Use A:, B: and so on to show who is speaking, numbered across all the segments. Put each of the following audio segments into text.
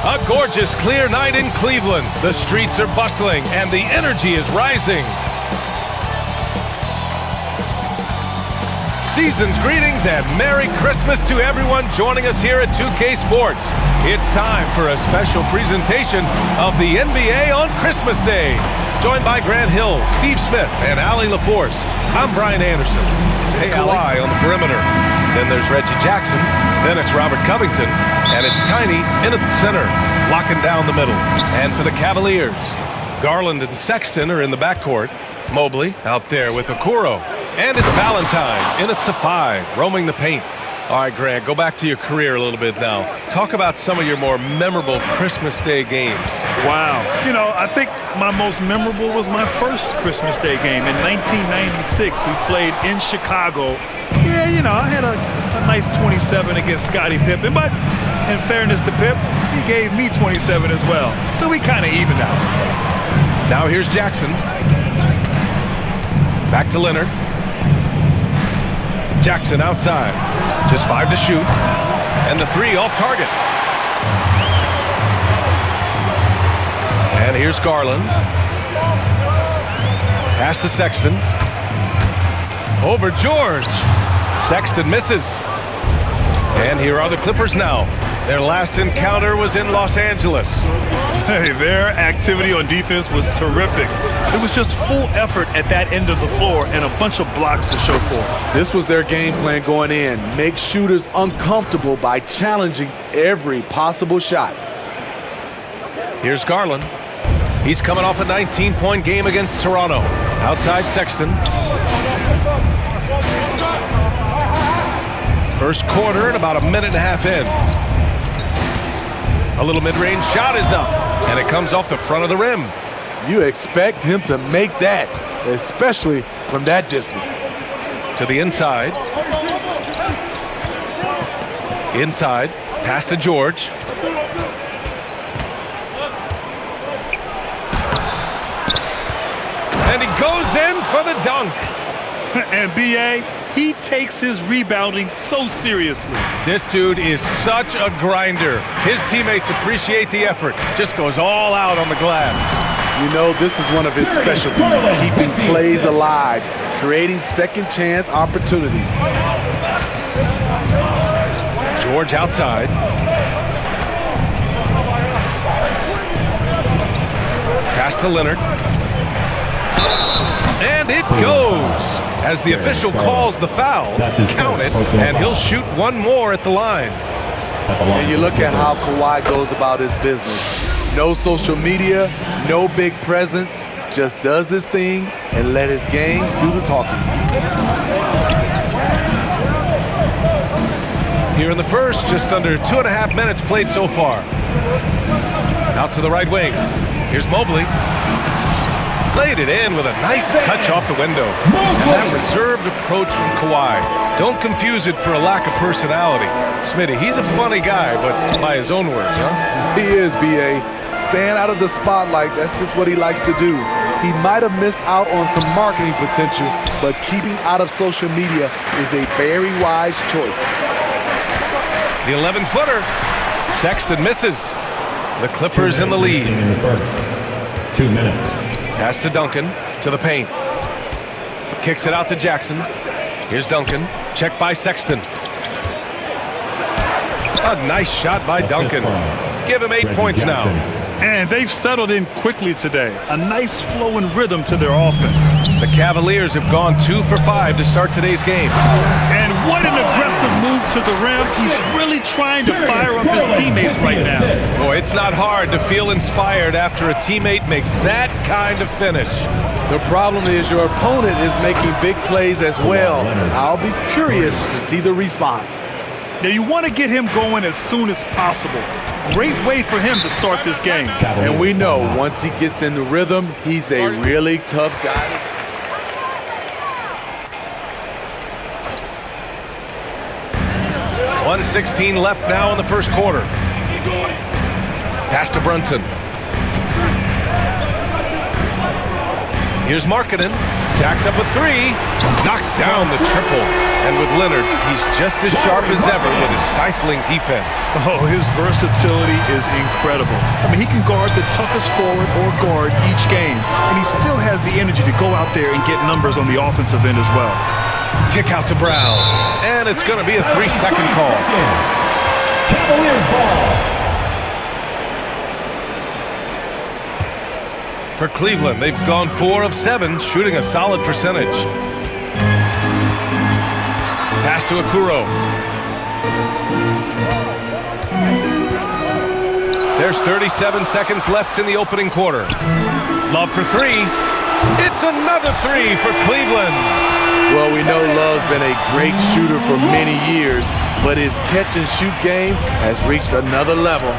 A: A gorgeous, clear night in Cleveland. The streets are bustling and the energy is rising. Season's greetings and Merry Christmas to everyone joining us here at 2K Sports. It's time for a special presentation of the NBA on Christmas Day. Joined by Grant Hill, Steve Smith, and Allie LaForce. I'm Brian Anderson. Hey, Kawhi on the perimeter. Then there's Reggie Jackson. Then it's Robert Covington. And it's Tiny in at the center, locking down the middle. And for the Cavaliers, Garland and Sexton are in the backcourt. Mobley out there with Okoro. And it's Valentine in at the 5, roaming the paint. All right, Grant, go back to your career a little bit now. Talk about some of your more memorable Christmas Day games.
B: Wow. You know, I think my most memorable was my first Christmas Day game. In 1996, we played in Chicago. Yeah, you know, I had a nice 27 against Scottie Pippen, but in fairness to Pip, he gave me 27 as well. So we kind of evened out.
A: Now here's Jackson. Back to Leonard. Jackson outside. Just 5 to shoot. And the 3 off target. And here's Garland. Pass to Sexton. Over George. Sexton misses. And here are the Clippers now. Their last encounter was in Los Angeles.
B: Hey, their activity on defense was terrific. It was just full effort at that end of the floor and a bunch of blocks to show for it.
C: This was their game plan going in. Make shooters uncomfortable by challenging every possible shot.
A: Here's Garland. He's coming off a 19-point game against Toronto. Outside Sexton. First quarter and about a minute and a half in. A little mid-range shot is up, and it comes off the front of the rim.
C: You expect him to make that, especially from that distance.
A: To the inside. Inside, pass to George. And he goes in for the dunk.
B: And B.A., he takes his rebounding so seriously.
A: This dude is such a grinder. His teammates appreciate the effort. Just goes all out on the glass.
C: You know, this is one of his specialties, keeping plays alive, creating second chance opportunities.
A: George outside. Pass to Leonard. And it goes. As the official calls the foul, count it, and he'll shoot one more at the line.
C: And you look at how Kawhi goes about his business. No social media, no big presence, just does his thing and let his game do the talking.
A: Here in the first, just under 2.5 minutes played so far. Out to the right wing. Here's Mobley. Laid it in with a nice touch off the window. And that reserved approach from Kawhi. Don't confuse it for a lack of personality. Smitty, he's a funny guy, but by his own words, huh?
C: He is, B.A. Stand out of the spotlight, that's just what he likes to do. He might have missed out on some marketing potential, but keeping out of social media is a very wise choice.
A: The 11-footer. Sexton misses. The Clippers in the lead.
D: 2 minutes.
A: Pass to Duncan, to the paint. Kicks it out to Jackson. Here's Duncan, checked by Sexton. A nice shot by Duncan. Give him 8 points now.
B: And they've settled in quickly today. A nice flow and rhythm to their offense.
A: The Cavaliers have gone 2 for 5 to start today's game.
B: And what an aggressive move to the rim. He's really trying to fire up his teammates right now.
A: Boy, it's not hard to feel inspired after a teammate makes that kind of finish.
C: The problem is your opponent is making big plays as well. I'll be curious to see the response.
B: Now you want to get him going as soon as possible. Great way for him to start this game.
C: And we know once he gets in the rhythm, he's a really tough guy.
A: 1:16 left now in the first quarter. Pass to Brunson. Here's Markkanen. Jacks up with 3. Knocks down the triple. And with Leonard, he's just as sharp as ever with his stifling defense.
B: Oh, his versatility is incredible. I mean, he can guard the toughest forward or guard each game. And he still has the energy to go out there and get numbers on the offensive end as well.
A: Kick out to Brown. And it's going to be a 3-second call.
D: Cavaliers ball.
A: For Cleveland, they've gone 4 of 7, shooting a solid percentage. Pass to Okoro. There's 37 seconds left in the opening quarter. Love for 3. It's another 3 for Cleveland.
C: Well, we know Love's been a great shooter for many years, but his catch-and-shoot game has reached another level.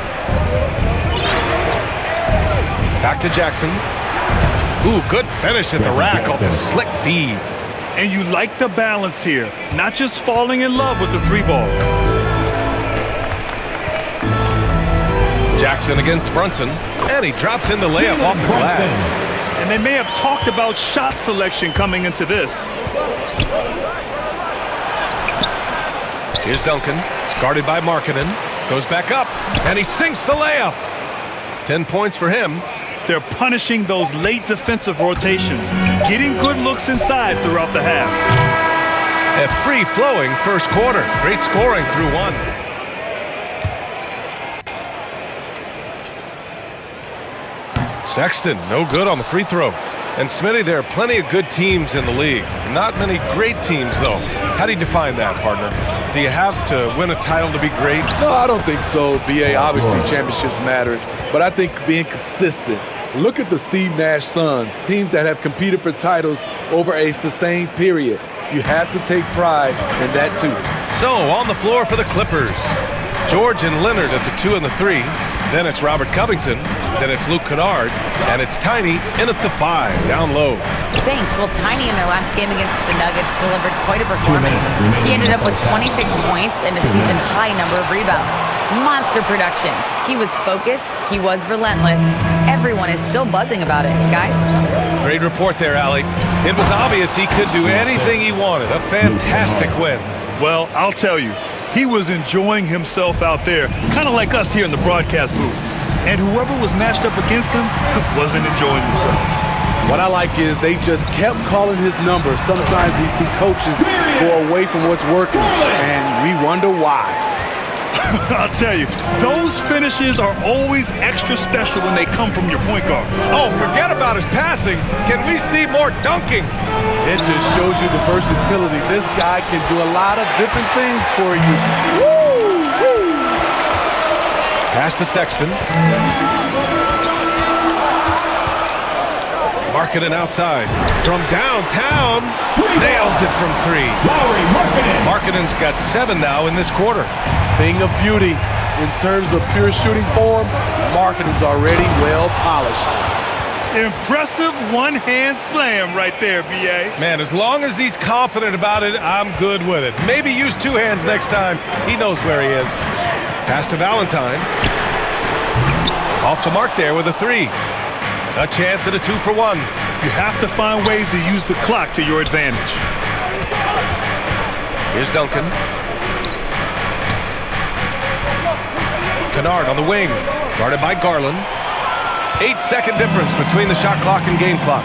A: Back to Jackson. Ooh, good finish at the rack off the slick feed.
B: And you like the balance here, not just falling in love with the 3-ball.
A: Jackson against Brunson, and he drops in the layup off the glass.
B: And they may have talked about shot selection coming into this.
A: Here's Duncan, guarded by Markkanen, goes back up, and he sinks the layup. 10 points for him.
B: They're punishing those late defensive rotations, getting good looks inside throughout the half.
A: A free-flowing first quarter. Great scoring through 1. Sexton, no good on the free throw. And Smitty, there are plenty of good teams in the league. Not many great teams, though. How do you define that, partner? Do you have to win a title to be great?
C: No, I don't think so, B.A. Obviously, championships matter. But I think being consistent. Look at the Steve Nash Suns, teams that have competed for titles over a sustained period. You have to take pride in that, too.
A: So, on the floor for the Clippers. George and Leonard at the 2 and the 3. Then it's Robert Covington. Then it's Luke Kennard. And it's Tiny in at the 5, down low.
E: Thanks. Well, Tiny in their last game against the Nuggets delivered quite a performance. He ended up with 26 points and a season-high number of rebounds. Monster production. He was focused. He was relentless. Everyone is still buzzing about it, guys.
A: Great report there, Allie. It was obvious he could do anything he wanted. A fantastic win.
B: Well, I'll tell you, he was enjoying himself out there, kind of like us here in the broadcast booth. And whoever was matched up against him wasn't enjoying themselves.
C: What I like is they just kept calling his number. Sometimes we see coaches go away from what's working, and we wonder why.
B: I'll tell you, those finishes are always extra special when they come from your point guard.
A: Oh, forget about his passing. Can we see more dunking?
C: It just shows you the versatility. This guy can do a lot of different things for you. Woo! Woo!
A: Pass to Sexton. Markkanen outside. From downtown, nails it from three.
D: Lowry,
A: Markkanen's got 7 now in this quarter.
C: Thing of beauty. In terms of pure shooting form, Markkanen's already well polished.
B: Impressive one-hand slam right there, B.A.
A: Man, as long as he's confident about it, I'm good with it. Maybe use 2 hands next time. He knows where he is. Pass to Valentine. Off the mark there with a 3. A chance at a 2-for-1.
B: You have to find ways to use the clock to your advantage.
A: Here's Duncan. Kennard on the wing, guarded by Garland. 8-second difference between the shot clock and game clock.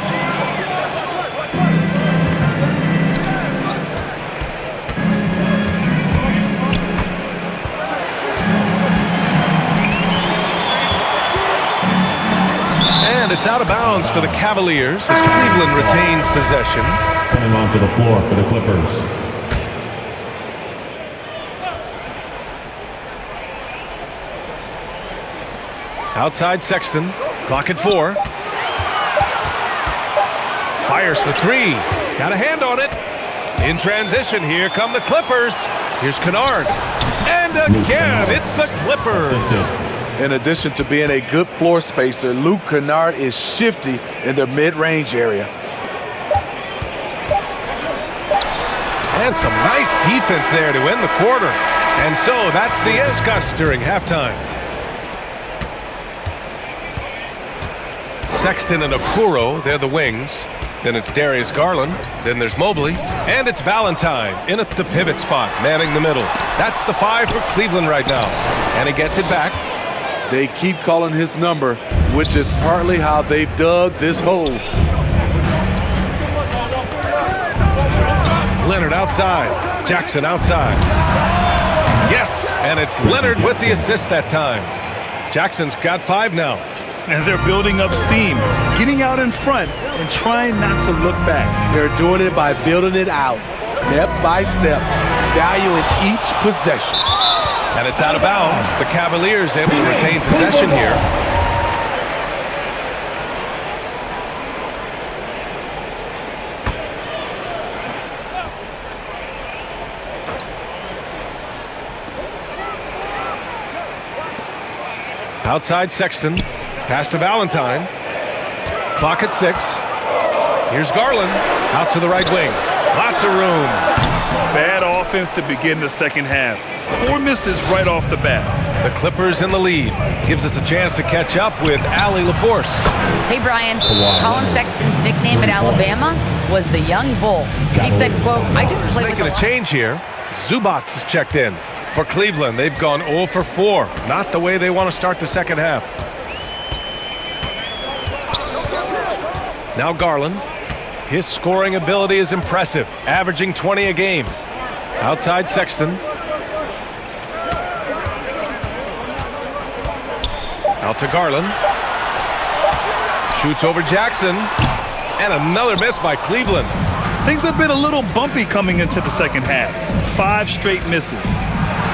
A: And it's out of bounds for the Cavaliers as Cleveland retains possession.
D: Coming onto the floor for the Clippers.
A: Outside Sexton, clock at 4. Fires for 3. Got a hand on it. In transition, here come the Clippers. Here's Kennard. And again, it's the Clippers.
C: In addition to being a good floor spacer, Luke Kennard is shifty in their mid-range area.
A: And some nice defense there to end the quarter. And so that's the discuss during halftime. Sexton and Okoro, they're the wings. Then it's Darius Garland. Then there's Mobley. And it's Valentine in at the pivot spot, manning the middle. That's the 5 for Cleveland right now. And he gets it back.
C: They keep calling his number, which is partly how they've dug this hole.
A: Leonard outside. Jackson outside. Yes, and it's Leonard with the assist that time. Jackson's got 5 now.
B: And they're building up steam, getting out in front and trying not to look back.
C: They're doing it by building it out, step by step, valuing each possession.
A: And it's out of bounds. The Cavaliers able to retain possession here. Outside Sexton. Pass to Valentine. Clock at 6. Here's Garland. Out to the right wing. Lots of room.
B: Bad offense to begin the second half. 4 misses right off the bat.
A: The Clippers in the lead. Gives us a chance to catch up with Allie LaForce.
E: Hey, Brian. Colin Sexton's nickname at Alabama was the Young Bull. He said, quote, I just played with
A: Making a change here. Zubats is checked in. For Cleveland, they've gone 0 for 4. Not the way they want to start the second half. Now Garland. His scoring ability is impressive, averaging 20 a game. Outside Sexton. Out to Garland. Shoots over Jackson. And another miss by Cleveland.
B: Things have been a little bumpy coming into the second half. 5 straight misses.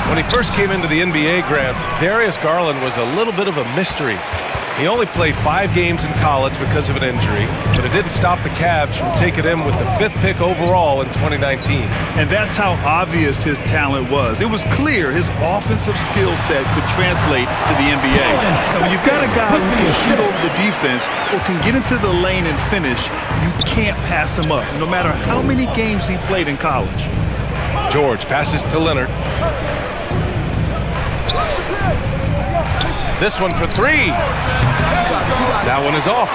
A: When he first came into the NBA, Grant, Darius Garland was a little bit of a mystery. He only played 5 games in college because of an injury, but it didn't stop the Cavs from taking him with the 5th pick overall in 2019.
B: And that's how obvious his talent was. It was clear his offensive skill set could translate to the NBA. And when you've got a guy who can shoot over the defense or can get into the lane and finish, you can't pass him up, no matter how many games he played in college.
A: George passes to Leonard. This one for 3. That one is off.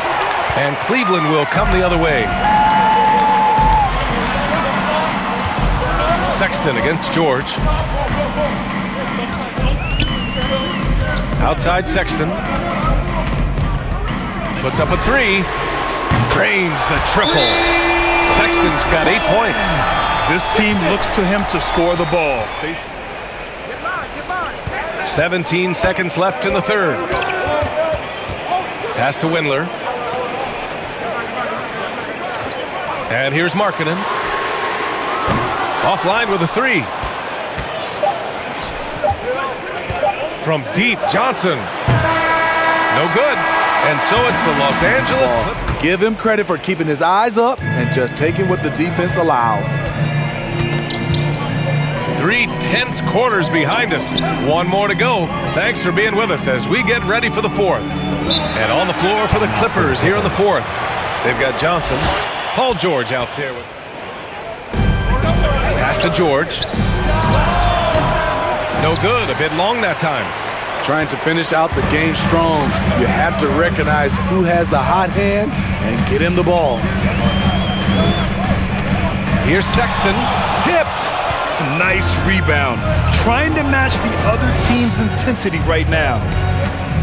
A: And Cleveland will come the other way. Sexton against George. Outside Sexton. Puts up a 3. Drains the triple. Sexton's got 8 points.
B: This team looks to him to score the ball.
A: 17 seconds left in the third. Pass to Windler. And here's Markkanen. Offline with a three. From deep, Johnson. No good. And so it's the Los Angeles Clippers.
C: Give him credit for keeping his eyes up and just taking what the defense allows.
A: 3 tense quarters behind us. One more to go. Thanks for being with us as we get ready for the fourth. And on the floor for the Clippers here in the fourth. They've got Johnson. Paul George out there with. Pass to George. No good. A bit long that time.
C: Trying to finish out the game strong, you have to recognize who has the hot hand and get him the ball.
A: Here's Sexton. Tipped.
B: Nice rebound. Trying to match the other team's intensity right now.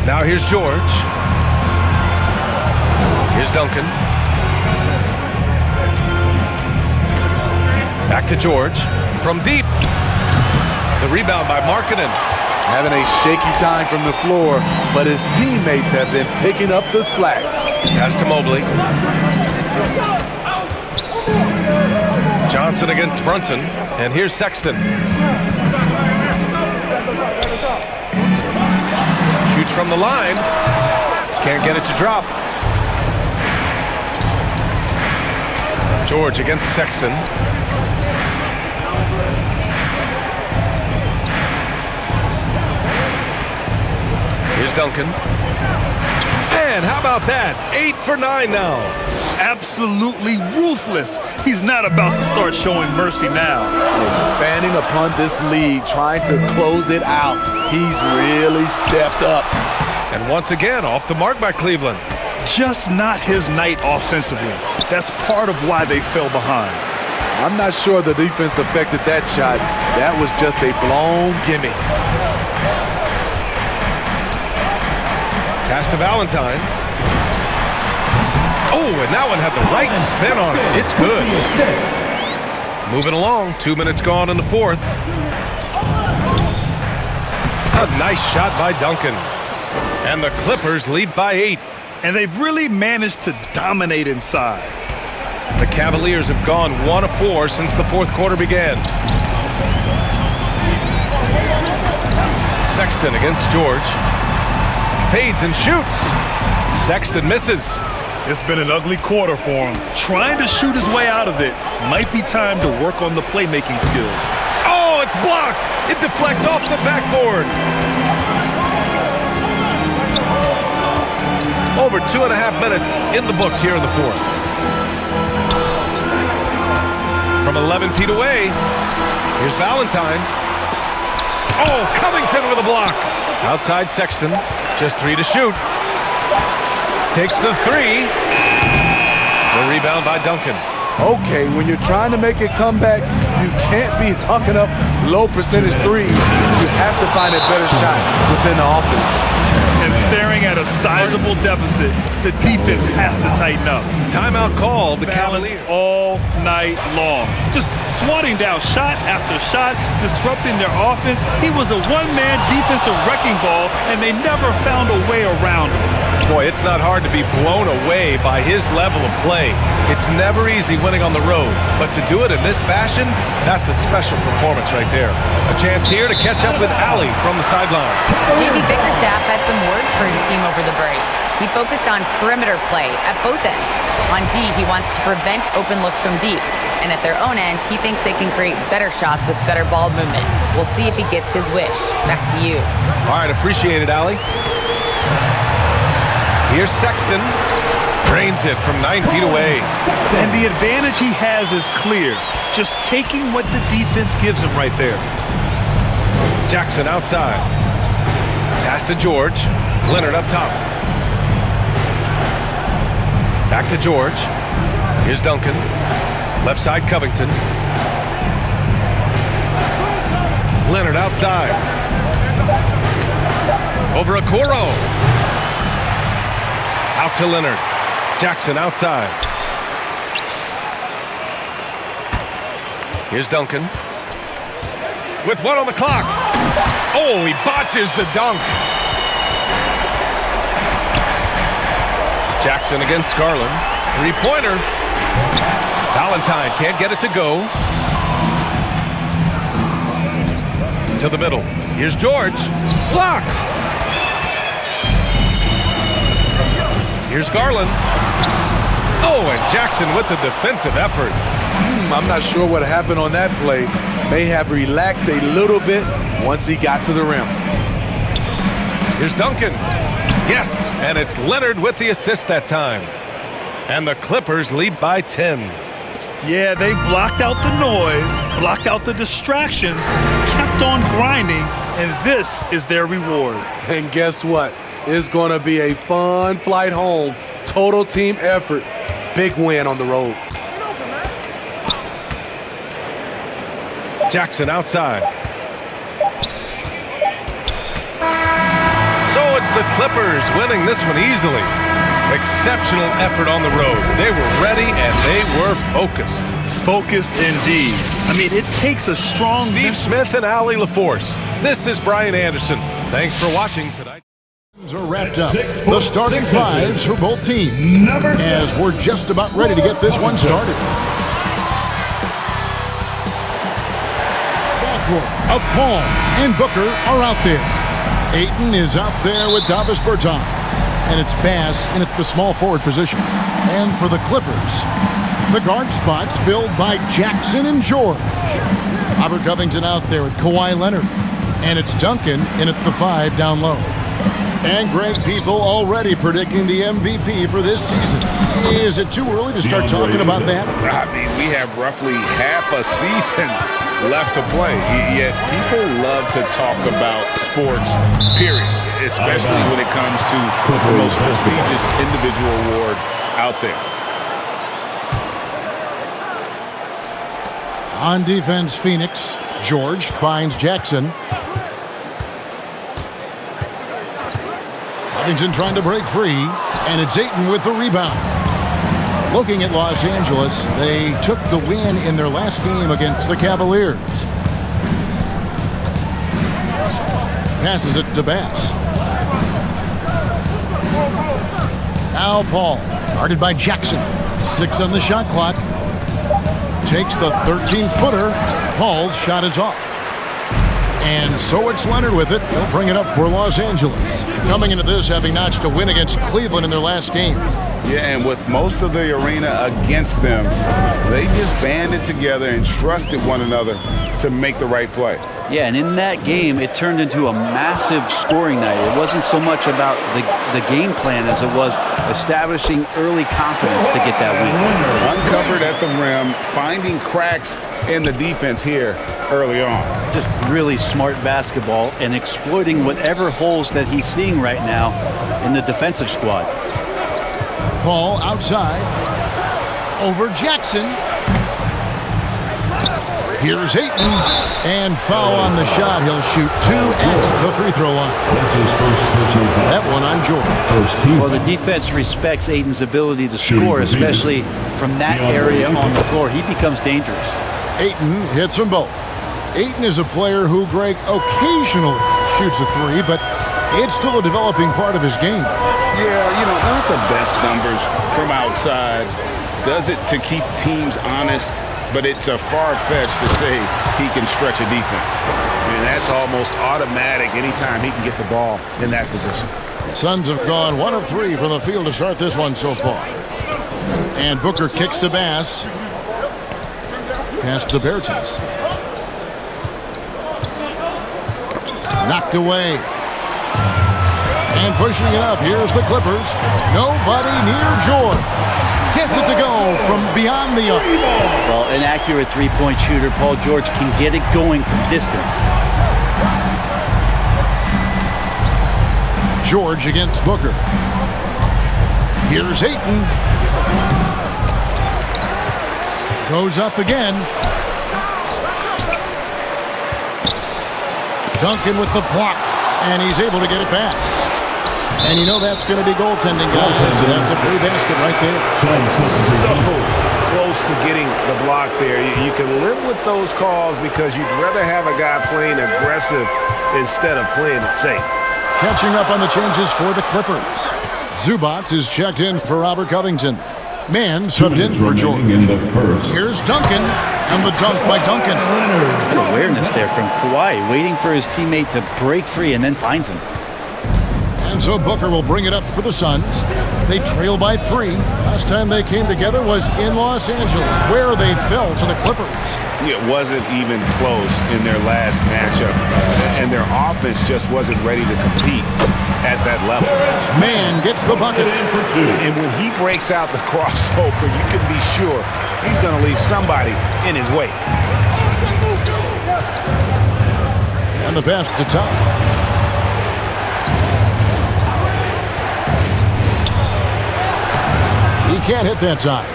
A: Now here's George. Here's Duncan. Back to George. From deep. The rebound by Markkanen.
C: Having a shaky time from the floor, but his teammates have been picking up the slack.
A: Pass to Mobley. Johnson against Brunson. And here's Sexton. Shoots from the line. Can't get it to drop. George against Sexton. Here's Duncan. And how about that? 8 for 9 now.
B: Absolutely ruthless. He's not about to start showing mercy now.
C: Expanding upon this lead, trying to close it out. He's really stepped up.
A: And once again, off the mark by Cleveland.
B: Just not his night offensively. That's part of why they fell behind.
C: I'm not sure the defense affected that shot. That was just a blown gimme.
A: Pass to Valentine. Oh, and that one had the right spin on it. It's good. Moving along. 2 minutes gone in the fourth. A nice shot by Duncan. And the Clippers lead by 8.
B: And they've really managed to dominate inside.
A: The Cavaliers have gone 1 of 4 since the fourth quarter began. Sexton against George. Fades and shoots. Sexton misses.
B: It's been an ugly quarter for him. Trying to shoot his way out of it. Might be time to work on the playmaking skills.
A: Oh, it's blocked. It deflects off the backboard. Over 2.5 minutes in the books here in the fourth. From 11 feet away, here's Valentine. Oh, Covington with a block. Outside Sexton, just 3 to shoot. Takes the 3. The rebound by Duncan.
C: Okay, when you're trying to make a comeback, you can't be hucking up low percentage threes. You have to find a better shot within the offense.
B: And staring at a sizable deficit, the defense has to tighten up.
A: Timeout called. The
B: Balance
A: Cavaliers
B: all night long. Just swatting down shot after shot, disrupting their offense. He was a one-man defensive wrecking ball, and they never found a way around him.
A: Boy, it's not hard to be blown away by his level of play. It's never easy winning on the road, but to do it in this fashion, that's a special performance right there. A chance here to catch up with Allie from the sideline.
E: JB Bickerstaff had some words for his team over the break. He focused on perimeter play at both ends. On D, he wants to prevent open looks from deep. And at their own end, he thinks they can create better shots with better ball movement. We'll see if he gets his wish. Back to you.
A: All right, appreciate it, Allie. Here's Sexton. Drains it from 9 feet away.
B: And the advantage he has is clear. Just taking what the defense gives him right there.
A: Jackson outside. Pass to George. Leonard up top. Back to George. Here's Duncan. Left side, Covington. Leonard outside. Over Okoro. Out to Leonard. Jackson outside. Here's Duncan. with 1 on the clock. Oh, he botches the dunk. Jackson against Garland. Three-pointer. Valentine can't get it to go. To the middle. Here's George. Blocked. Here's Garland. Oh, and Jackson with the defensive effort.
C: I'm not sure what happened on that play. May have relaxed a little bit once he got to the rim.
A: Here's Duncan. Yes, and it's Leonard with the assist that time. And the Clippers lead by 10.
B: Yeah, they blocked out the noise, blocked out the distractions, kept on grinding, and this is their reward.
C: And guess what? It's going to be a fun flight home. Total team effort. Big win on the road.
A: Jackson outside. So it's the Clippers winning this one easily. Exceptional effort on the road. They were ready and they were focused.
B: Focused indeed. I mean, it takes a strong...
A: Steve Smith and Allie LaForce. This is Brian Anderson. Thanks for watching tonight.
F: Are wrapped up. The starting fives for both teams as we're just about ready to get this one started. Backcourt of Paul and Booker are out there. Ayton is out there with Davis Bertans. And it's Bass in at the small forward position. And for the Clippers, the guard spots filled by Jackson and George. Robert Covington out there with Kawhi Leonard. And it's Duncan in at the 5 down low. And Greg, people already predicting the MVP for this season. Is it too early to start talking about that?
G: I mean, we have roughly half a season left to play. Yet people love to talk about sports, period, especially when it comes to the most prestigious individual award out there.
F: On defense, Phoenix. George finds Jackson. Covington trying to break free, and it's Ayton with the rebound. Looking at Los Angeles, they took the win in their last game against the Cavaliers. Passes it to Bass. Now Paul, guarded by Jackson. 6 on the shot clock. Takes the 13-footer. Paul's shot is off. And so it's Leonard with it. He'll bring it up for Los Angeles. Coming into this, having notched a win against Cleveland in their last game.
G: Yeah, and with most of the arena against them, they just banded together and trusted one another to make the right play.
H: Yeah, and in that game, it turned into a massive scoring night. It wasn't so much about the game plan as it was establishing early confidence to get that win.
G: Uncovered at the rim, finding cracks in the defense here early on.
H: Just really smart basketball and exploiting whatever holes that he's seeing right now in the defensive squad.
F: Paul outside. Over Jackson. Here's Ayton. And foul on the shot. He'll shoot 2 at the free throw line. That one on Jordan.
H: Well, the defense respects Ayton's ability to score, especially from that area on the floor. He becomes dangerous.
F: Ayton hits them both. Ayton is a player who, Greg, occasionally shoots a 3, but it's still a developing part of his game.
G: Yeah, you know, not the best numbers from outside. Does it to keep teams honest, but it's a far-fetch to say he can stretch a defense. I mean, that's almost automatic anytime he can get the ball in that position.
F: Suns have gone 1 of 3 from the field to start this one so far. And Booker kicks to Bass. Pass to Bertans. Knocked away. And pushing it up, here's the Clippers. Nobody near George. Gets it to go from beyond the arc.
H: Well, an accurate three-point shooter, Paul George can get it going from distance.
F: George against Booker. Here's Ayton. Goes up again. Duncan with the block, and he's able to get it back. And you know that's going to be goaltending, guys. So that's a free basket right there.
G: So close to getting the block there. You can live with those calls because you'd rather have a guy playing aggressive instead of playing it safe.
F: Catching up on the changes for the Clippers. Zubac is checked in for Robert Covington. Mann subbed in for George. Here's Duncan, and the dunk by Duncan.
H: Good awareness there from Kawhi, waiting for his teammate to break free and then finds him.
F: And so Booker will bring it up for the Suns. They trail by 3. Last time they came together was in Los Angeles, where they fell to the Clippers.
G: It wasn't even close in their last matchup, and their offense just wasn't ready to compete at that level.
F: Mann gets the bucket.
G: And when he breaks out the crossover, you can be sure he's going to leave somebody in his way.
F: And the pass to Todd. He can't hit that time.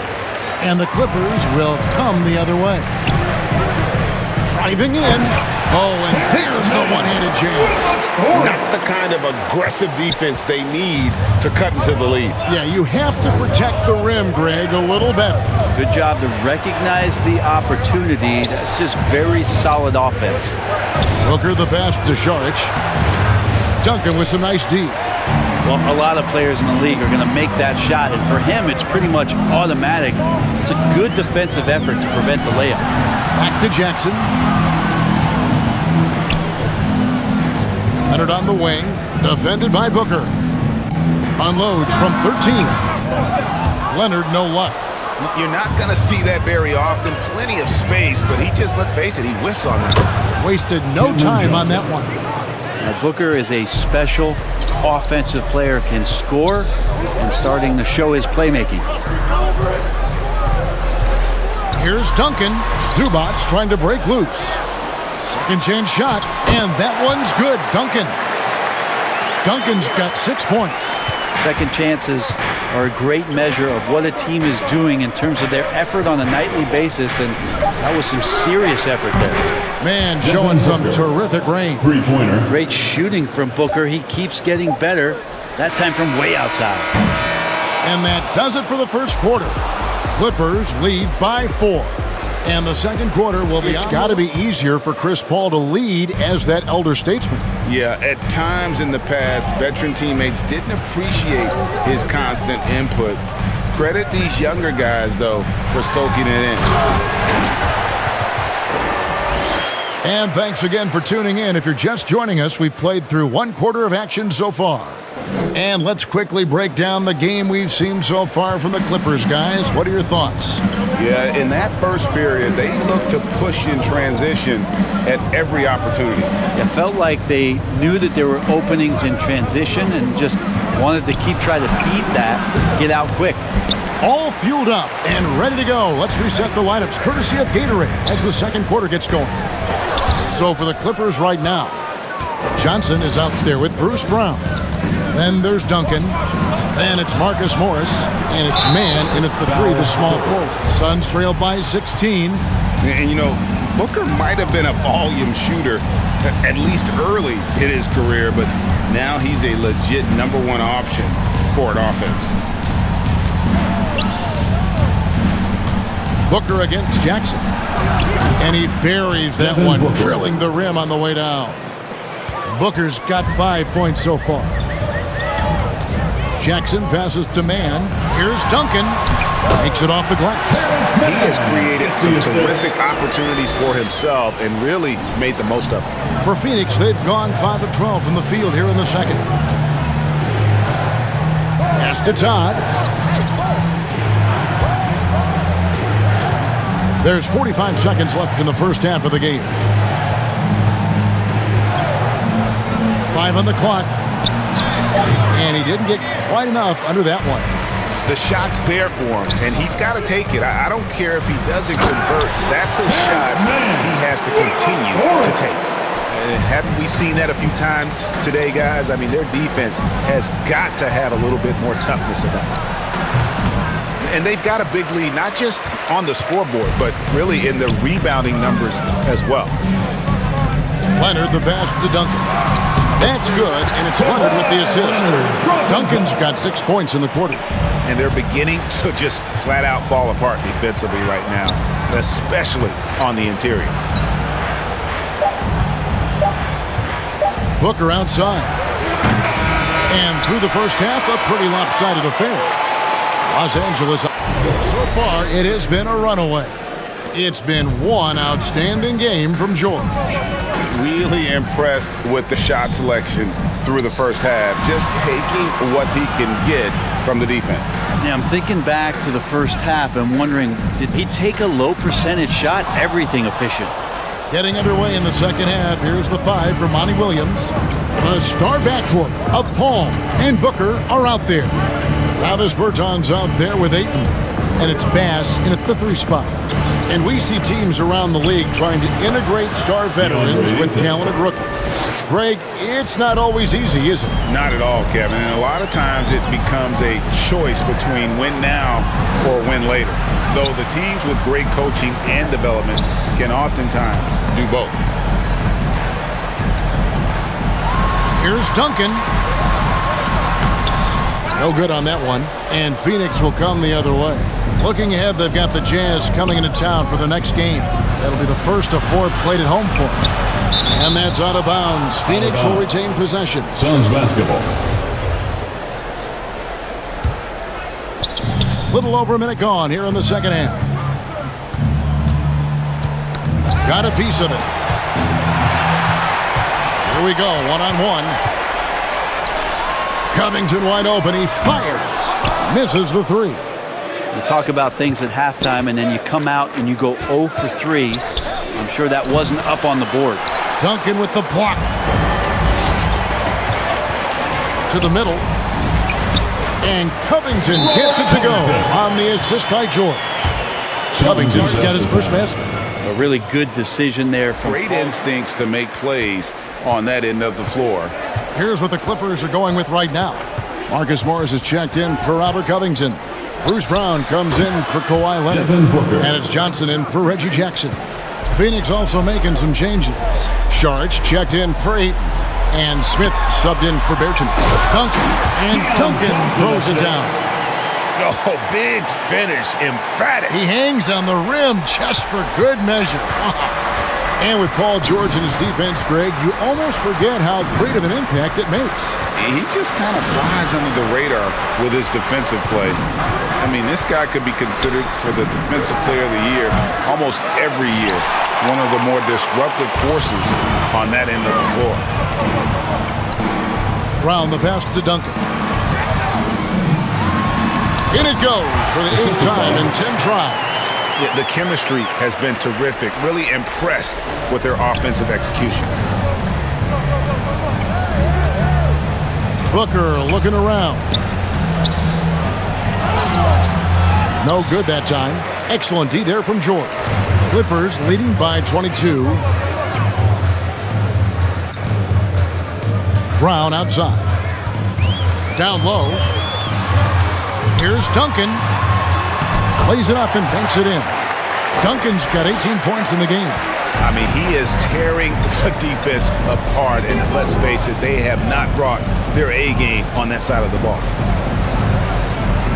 F: And the Clippers will come the other way. Driving in. Oh, and there's the one-handed jam.
G: Not the kind of aggressive defense they need to cut into the lead.
F: Yeah, you have to protect the rim, Greg, a little better.
H: Good job to recognize the opportunity. That's just very solid offense.
F: Booker the pass to Šarić. Duncan with some nice D.
H: Well, a lot of players in the league are going to make that shot, and for him, it's pretty much automatic. It's a good defensive effort to prevent the layup.
F: Back to Jackson. Leonard on the wing, defended by Booker. Unloads from 13. Leonard, no luck.
G: You're not going to see that very often. Plenty of space, but he just, let's face it, he whiffs on that.
F: Wasted no time on that one.
H: Now, Booker is a special offensive player, can score, and starting to show his playmaking.
F: Here's Duncan. Zubac trying to break loose. Second chance shot, and that one's good. Duncan's got 6 points.
H: Second chances are a great measure of what a team is doing in terms of their effort on a nightly basis, and that was some serious effort there.
F: Man, showing some terrific range.
D: Three-pointer.
H: Great shooting from Booker. He keeps getting better, that time from way outside.
F: And that does it for the first quarter. Clippers lead by 4. And the second quarter will be. It's got to be easier for Chris Paul to lead as that elder statesman.
G: Yeah, at times in the past, veteran teammates didn't appreciate his constant input. Credit these younger guys, though, for soaking it in.
F: And thanks again for tuning in. If you're just joining us, we've played through 1 quarter of action so far. And let's quickly break down the game we've seen so far from the Clippers, guys. What are your thoughts?
G: Yeah, in that first period, they looked to push in transition at every opportunity.
H: It felt like they knew that there were openings in transition and just wanted to keep trying to feed that, get out quick.
F: All fueled up and ready to go. Let's reset the lineups courtesy of Gatorade as the second quarter gets going. So for the Clippers right now, Johnson is out there with Bruce Brown. Then there's Duncan. Then it's Marcus Morris. And it's Mann in at the 3, the small forward. Suns trail by 16.
G: And, you know, Booker might have been a volume shooter, at least early in his career, but now he's a legit #1 option for an offense.
F: Booker against Jackson. And he buries that one, drilling the rim on the way down. Booker's got 5 points so far. Jackson passes to Mann. Here's Duncan. Makes it off the glass.
G: He has created some terrific opportunities for himself and really made the most of them.
F: For Phoenix, they've gone 5 of 12 from the field here in the second. Pass to Todd. There's 45 seconds left in the first half of the game. 5 on the clock. And he didn't get quite enough under that one.
G: The shot's there for him, and he's got to take it. I don't care if he doesn't convert. That's a shot he has to continue to take. And haven't we seen that a few times today, guys? I mean, their defense has got to have a little bit more toughness about it. And they've got a big lead, not just on the scoreboard, but really in the rebounding numbers as well.
F: Leonard, the pass to Duncan. That's good, and it's Leonard with the assist. Duncan's got 6 points in the quarter.
G: and they're beginning to just flat out fall apart defensively right now, especially on the interior.
F: Booker outside. And through the first half, a pretty lopsided affair. Los Angeles. So far, it has been a runaway. It's been one outstanding game from George.
G: Really impressed with the shot selection through the first half, just taking what he can get from the defense.
H: Yeah, I'm thinking back to the first half and wondering, did he take a low percentage shot? Everything efficient.
F: Getting underway in the second half, here's the 5 for Monty Williams. The star backcourt of Paul and Booker are out there. Travis Berton's out there with Ayton, and it's Bass in at the 3 spot. And we see teams around the league trying to integrate star veterans with talented rookies. Greg, it's not always easy, is it?
G: Not at all, Kevin. And a lot of times it becomes a choice between win now or win later. Though the teams with great coaching and development can oftentimes do both.
F: Here's Duncan. No good on that one. And Phoenix will come the other way. Looking ahead, they've got the Jazz coming into town for the next game. That'll be the first of 4 played at home for them. And that's out of bounds. Phoenix will retain possession.
D: Suns basketball.
F: Little over a minute gone here in the second half. Got a piece of it. Here we go, one-on-one. Covington wide open. He fires. Misses the 3.
H: You talk about things at halftime, and then you come out and you go 0 for 3. I'm sure that wasn't up on the board.
F: Duncan with the block. To the middle. And Covington gets it to go on the assist by George. Covington's got his first basket.
H: A really good decision there.
G: Great instincts to make plays on that end of the floor.
F: Here's what the Clippers are going with right now. Marcus Morris is checked in for Robert Covington. Bruce Brown comes in for Kawhi Leonard. And it's Johnson in for Reggie Jackson. Phoenix also making some changes. Sharch checked in for 8. And Smith subbed in for Bertans. Duncan throws it down.
G: Oh, big finish, emphatic.
F: He hangs on the rim just for good measure. And with Paul George in his defense, Greg, you almost forget how great of an impact it makes.
G: He just kind of flies under the radar with his defensive play. I mean, this guy could be considered for the Defensive Player of the Year almost every year. One of the more disruptive forces on that end of the floor.
F: Round the pass to Duncan. In it goes for the 8th time in 10 tries.
G: Yeah, the chemistry has been terrific. Really impressed with their offensive execution.
F: Booker looking around. No good that time. Excellent D there from George. Clippers leading by 22. Brown outside. Down low. Here's Duncan. Plays it up and banks it in. Duncan's got 18 points in the game.
G: I mean, he is tearing the defense apart. And let's face it, they have not brought their A game on that side of the ball.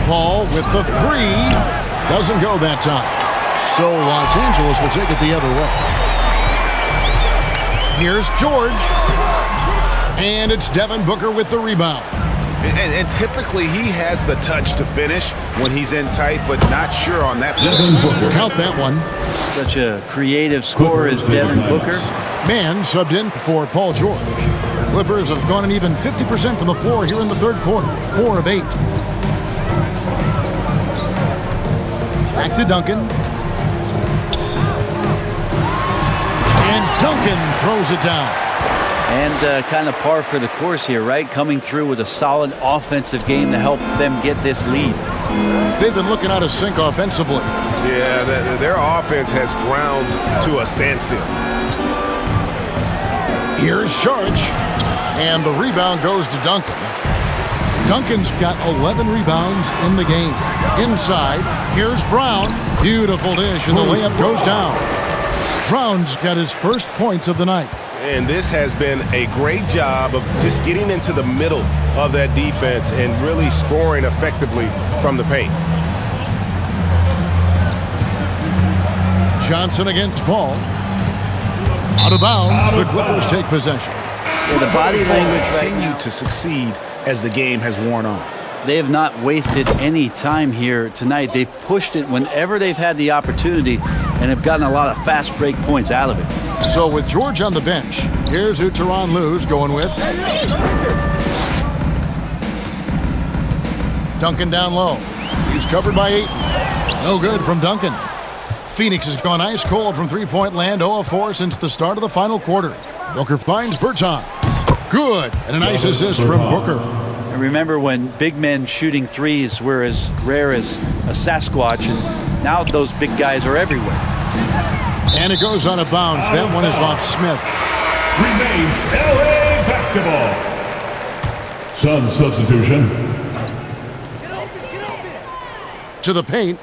F: Paul with the 3. Doesn't go that time. So Los Angeles will take it the other way. Here's George. And it's Devin Booker with the rebound.
G: And typically he has the touch to finish when he's in tight, but not sure on that position.
F: Count that one.
H: Such a creative scorer as Devin Booker.
F: Man subbed in for Paul George. The Clippers have gone an even 50% from the floor here in the third quarter. 4 of 8. Back to Duncan. And Duncan throws it down.
H: And kind of par for the course here, right? Coming through with a solid offensive game to help them get this lead.
F: They've been looking out of sync offensively.
A: Yeah, their offense has ground to a standstill.
F: Here's Sharch. And the rebound goes to Duncan. Duncan's got 11 rebounds in the game. Inside, here's Brown. Beautiful dish, and the layup goes down. Brown's got his first points of the night.
G: And this has been a great job of just getting into the middle of that defense and really scoring effectively from the paint.
F: Johnson against Paul. Out of bounds, the Clippers take possession.
H: Yeah, the body language right
G: Continue
H: now.
G: to succeed as the game has worn on.
H: They have not wasted any time here tonight. They've pushed it whenever they've had the opportunity and have gotten a lot of fast break points out of it.
F: So with George on the bench, here's who Tyronn Lue's going with. Duncan down low. He's covered by Ayton. No good from Duncan. Phoenix has gone ice cold from three-point land, 0 of 4 since the start of the final quarter. Booker finds Bertans. Good, and a nice assist from Booker.
H: And remember when big men shooting threes were as rare as a Sasquatch, and now those big guys are everywhere.
F: And it goes out of bounds. That one is off Smith.
D: Remains LA basketball. Sun substitution.
F: To the paint.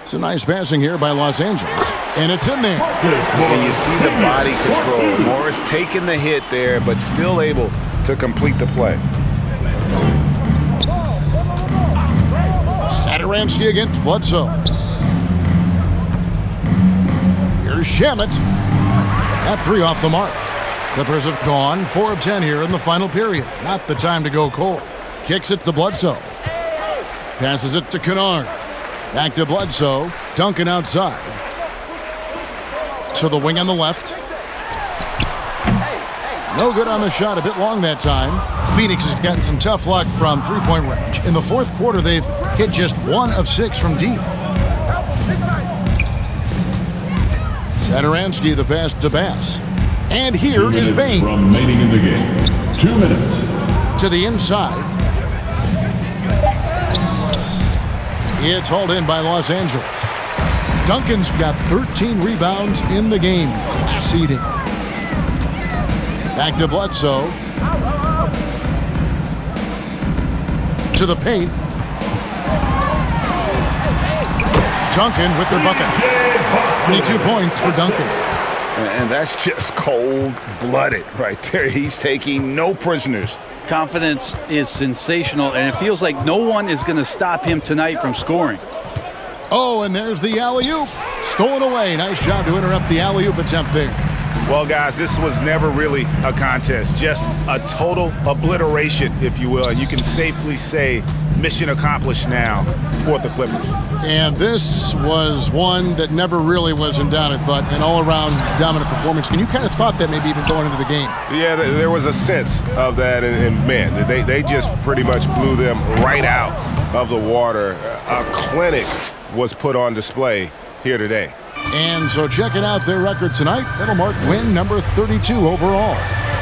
F: It's a nice passing here by Los Angeles. And it's in there.
G: And you see the body control. Morris taking the hit there, but still able to complete the play.
F: Satoransky against Bledsoe. Here's Shamet. That three off the mark. Clippers have gone 4 of 10 here in the final period. Not the time to go cold. Kicks it to Bledsoe. Passes it to Kennard. Back to Bledsoe. Duncan outside. To the wing on the left. No good on the shot. A bit long that time. Phoenix has gotten some tough luck from three-point range. In the fourth quarter, they've hit just 1 of 6 from deep. Satoransky the pass to Bass. And here is Bain.
D: Remaining in the game. 2 minutes.
F: To the inside. It's hauled in by Los Angeles. Duncan's got 13 rebounds in the game. Class eating. Back to Bledsoe. To the paint. Duncan with the bucket. 22 points for Duncan.
G: And that's just cold-blooded right there. He's taking no prisoners.
H: Confidence is sensational, and it feels like no one is going to stop him tonight from scoring.
F: Oh, and there's the alley-oop. Stolen away. Nice job to interrupt the alley-oop attempt there.
G: Well, guys, this was never really a contest. Just a total obliteration, if you will. And you can safely say mission accomplished now for the Clippers.
F: And this was one that never really was in doubt, I thought, an all-around dominant performance. And you kind of thought that maybe even going into the game.
G: Yeah, there was a sense of that, and man, they just pretty much blew them right out of the water. A clinic was put on display here today.
F: And so checking out their record tonight, that'll mark win number 32 overall.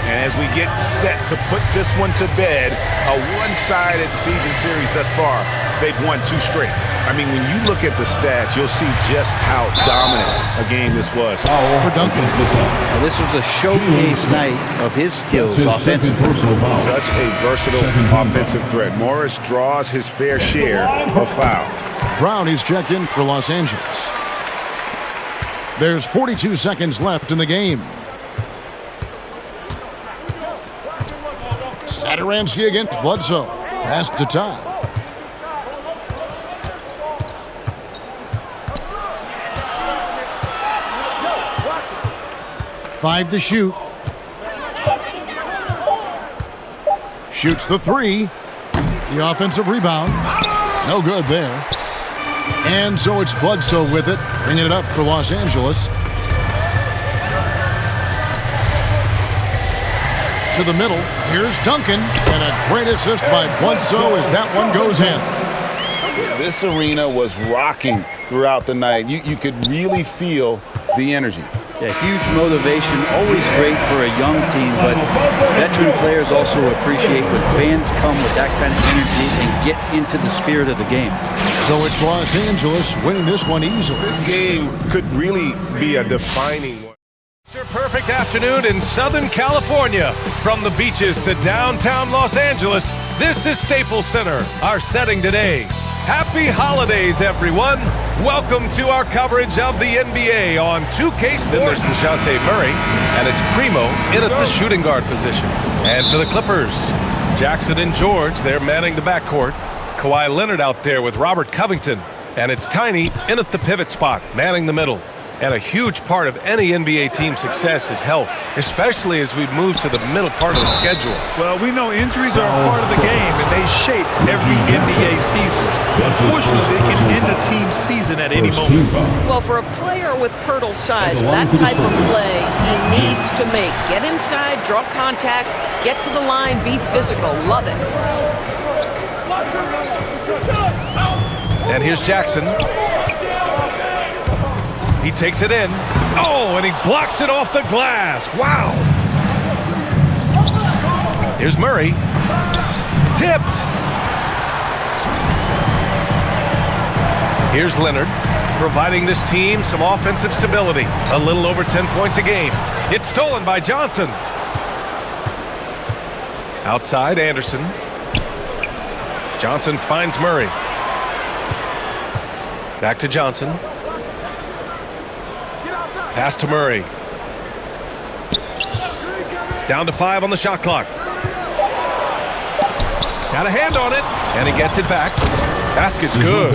G: And as we get set to put this one to bed, a one-sided season series thus far, they've won 2 straight. I mean, when you look at the stats, you'll see just how dominant a game this was.
F: For Duncan.
H: Now, this was a showcase night of his skills offensively.
G: Such a versatile offensive threat. Morris draws his fair share of fouls.
F: Brown is checked in for Los Angeles. There's 42 seconds left in the game. Satoransky against Bledsoe. Pass to Todd. Five to shoot. Shoots the 3. The offensive rebound. No good there. And so it's Bledsoe with it, bringing it up for Los Angeles. To the middle, here's Duncan, and a great assist by Bledsoe as that one goes in.
G: This arena was rocking throughout the night. You could really feel the energy.
H: Yeah, huge motivation, always great for a young team, but veteran players also appreciate when fans come with that kind of energy and get into the spirit of the game.
F: So it's Los Angeles winning this one easily.
G: This game could really be a defining one.
A: It's your perfect afternoon in Southern California. From the beaches to downtown Los Angeles, this is Staples Center. Our setting today, Happy holidays, everyone. Welcome to our coverage of the NBA on 2K Sports. Then there's DeJounte Murray, and it's Primo in at the shooting guard position. And for the Clippers, Jackson and George, they're manning the backcourt. Kawhi Leonard out there with Robert Covington. And it's Tiny in at the pivot spot, manning the middle. And a huge part of any NBA team's success is health, especially as we move to the middle part of the schedule.
B: Well, we know injuries are a part of the game, and they shape every NBA season. Unfortunately, they can end a team's season at any moment.
I: Well, for a player with Pirtle's size, that type of play he needs to make. Get inside, draw contact, get to the line, be physical. Love it.
A: And here's Jackson. He takes it in. Oh, and he blocks it off the glass. Wow. Here's Murray. Tipped. Here's Leonard, providing this team some offensive stability. A little over 10 points a game. It's stolen by Johnson. Outside, Anderson. Johnson finds Murray. Back to Johnson. Pass to Murray. Down to 5 on the shot clock. Got a hand on it, and he gets it back. Basket's good.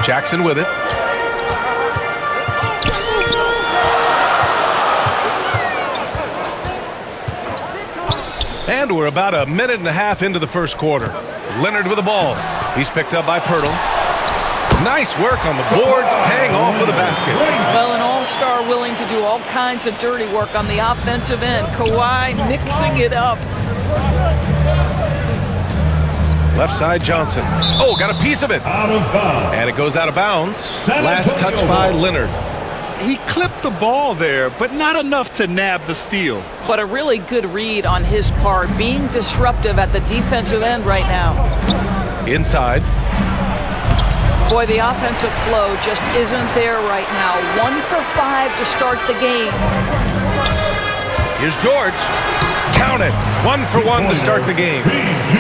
A: Jackson with it. And we're about a minute and a half into the first quarter. Leonard with the ball. He's picked up by Pirtle. Nice work on the boards, paying off with a basket.
I: Well, an all-star willing to do all kinds of dirty work on the offensive end. Kawhi mixing it up.
A: Left side, Johnson. Oh, got a piece of it.
D: Out of bounds.
A: And it goes out of bounds. Last touch by Leonard.
B: He clipped the ball there, but not enough to nab the steal.
I: But a really good read on his part, being disruptive at the defensive end right now.
A: Inside.
I: Boy, the offensive flow just isn't there right now. 1 for 5 to start the game.
A: Here's George. Count it. 1 for 1 to start the game.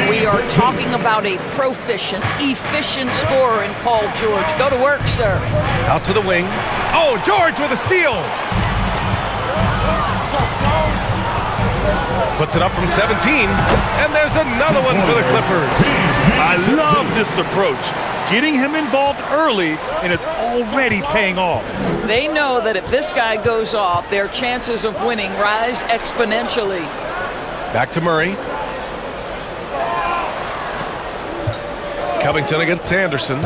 I: We are talking about a proficient, efficient scorer in Paul George. Go to work, sir.
A: Out to the wing. Oh, George with a steal. Puts it up from 17. And there's another one for the Clippers.
B: I love this approach. Getting him involved early, and it's already paying off.
I: They know that if this guy goes off, their chances of winning rise exponentially.
A: Back to Murray. Covington against Anderson.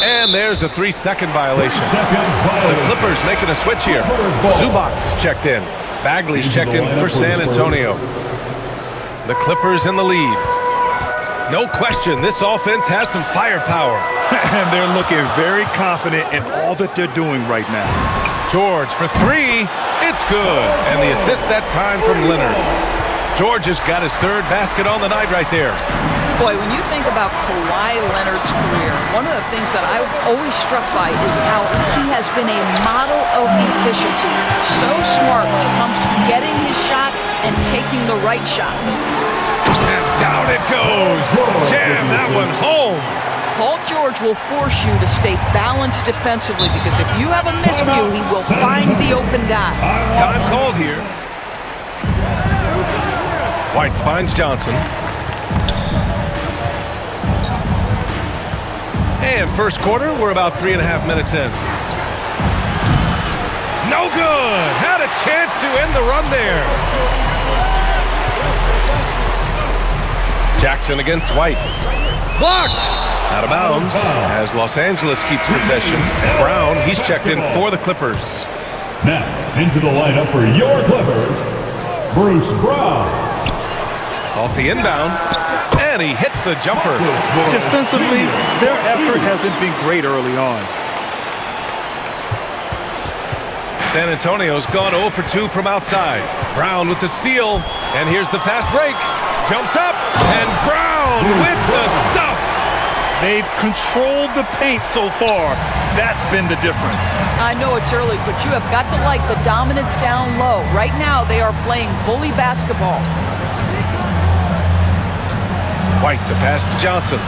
A: And there's a 3-second violation. The Clippers making a switch here. Zubac's checked in. Bagley's checked in for San Antonio. The Clippers in the lead. No question, this offense has some firepower.
B: And they're looking very confident in all that they're doing right now.
A: George for 3. It's good. And the assist that time from Leonard. George has got his 3rd basket on the night right there.
I: Boy, when you think about Kawhi Leonard's career, one of the things that I'm always struck by is how he has been a model of efficiency. So smart when it comes to getting his shot and taking the right shots.
A: And down it goes. Jam that one home.
I: Paul George will force you to stay balanced defensively because if you have a miscue, he will find the open guy.
A: Time called here. White finds Johnson. And first quarter, we're about 3.5 minutes in. No good. Had a chance to end the run there. Jackson against White. Blocked. Out of bounds as Los Angeles keeps possession. Brown, he's checked in for the Clippers.
D: Now, into the lineup for your Clippers, Bruce Brown.
A: Off the inbound, and he hits the jumper.
B: Defensively, their effort hasn't been great early on.
A: San Antonio's gone 0 for 2 from outside. Brown with the steal, and here's the fast break. Jumps up, and Brown with the stuff.
B: They've controlled the paint so far. That's been the difference.
I: I know it's early, but you have got to like the dominance down low. Right now, they are playing bully basketball.
A: White, the pass to Johnson.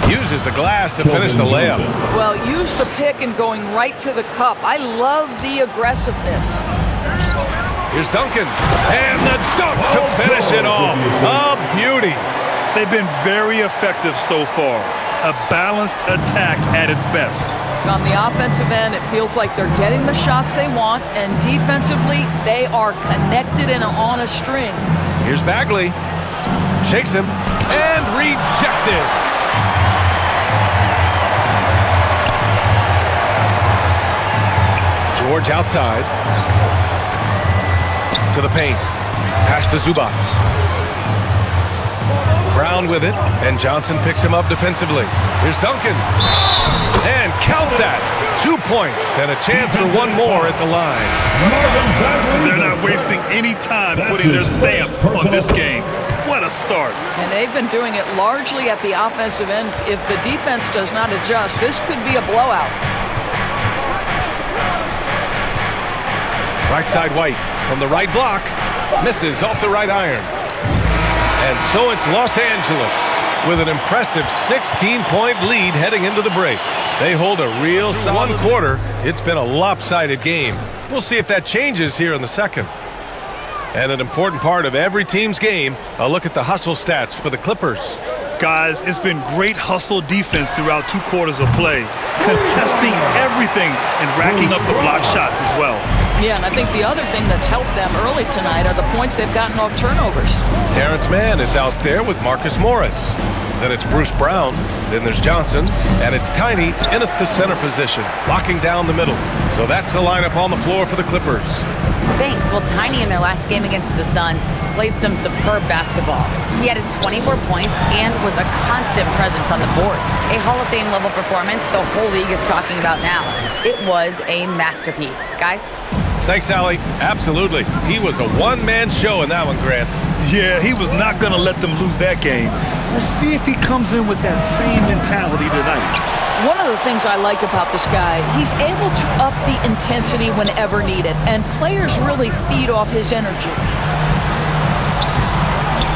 A: Uses the glass to finish the layup.
I: Well, use the pick and going right to the cup. I love the aggressiveness.
A: Here's Duncan, and the dunk to finish it off. A beauty.
B: They've been very effective so far. A balanced attack at its best.
I: On the offensive end, it feels like they're getting the shots they want, and defensively, they are connected and on a string.
A: Here's Bagley. Shakes him, and rejected. George outside. To the paint. Pass to Zubats. Brown with it, and Johnson picks him up defensively. Here's Duncan. And count that. 2 points and a chance for one more at the line.
B: They're not wasting any time putting their stamp on this game. What a start.
I: And they've been doing it largely at the offensive end. If the defense does not adjust, this could be a blowout.
A: Right side White from the right block. Misses off the right iron. And so it's Los Angeles with an impressive 16-point lead heading into the break. They hold a real solid quarter. It's been a lopsided game. We'll see if that changes here in the second. And an important part of every team's game, a look at the hustle stats for the Clippers.
B: Guys, it's been great hustle defense throughout 2 quarters of play, contesting everything and racking up the block shots as well.
I: Yeah, and I think the other thing that's helped them early tonight are the points they've gotten off turnovers.
A: Terrence Mann is out there with Marcus Morris. Then it's Bruce Brown. Then there's Johnson. And it's Tiny in at the center position, locking down the middle. So that's the lineup on the floor for the Clippers.
E: Thanks. Well, Tiny in their last game against the Suns played some superb basketball. He added 24 points and was a constant presence on the board. A Hall of Fame level performance the whole league is talking about now. It was a masterpiece. Guys?
A: Thanks, Allie. Absolutely. He was a one-man show in that one, Grant.
B: Yeah, he was not going to let them lose that game. We'll see if he comes in with that same mentality tonight.
I: One of the things I like about this guy, he's able to up the intensity whenever needed, and players really feed off his energy.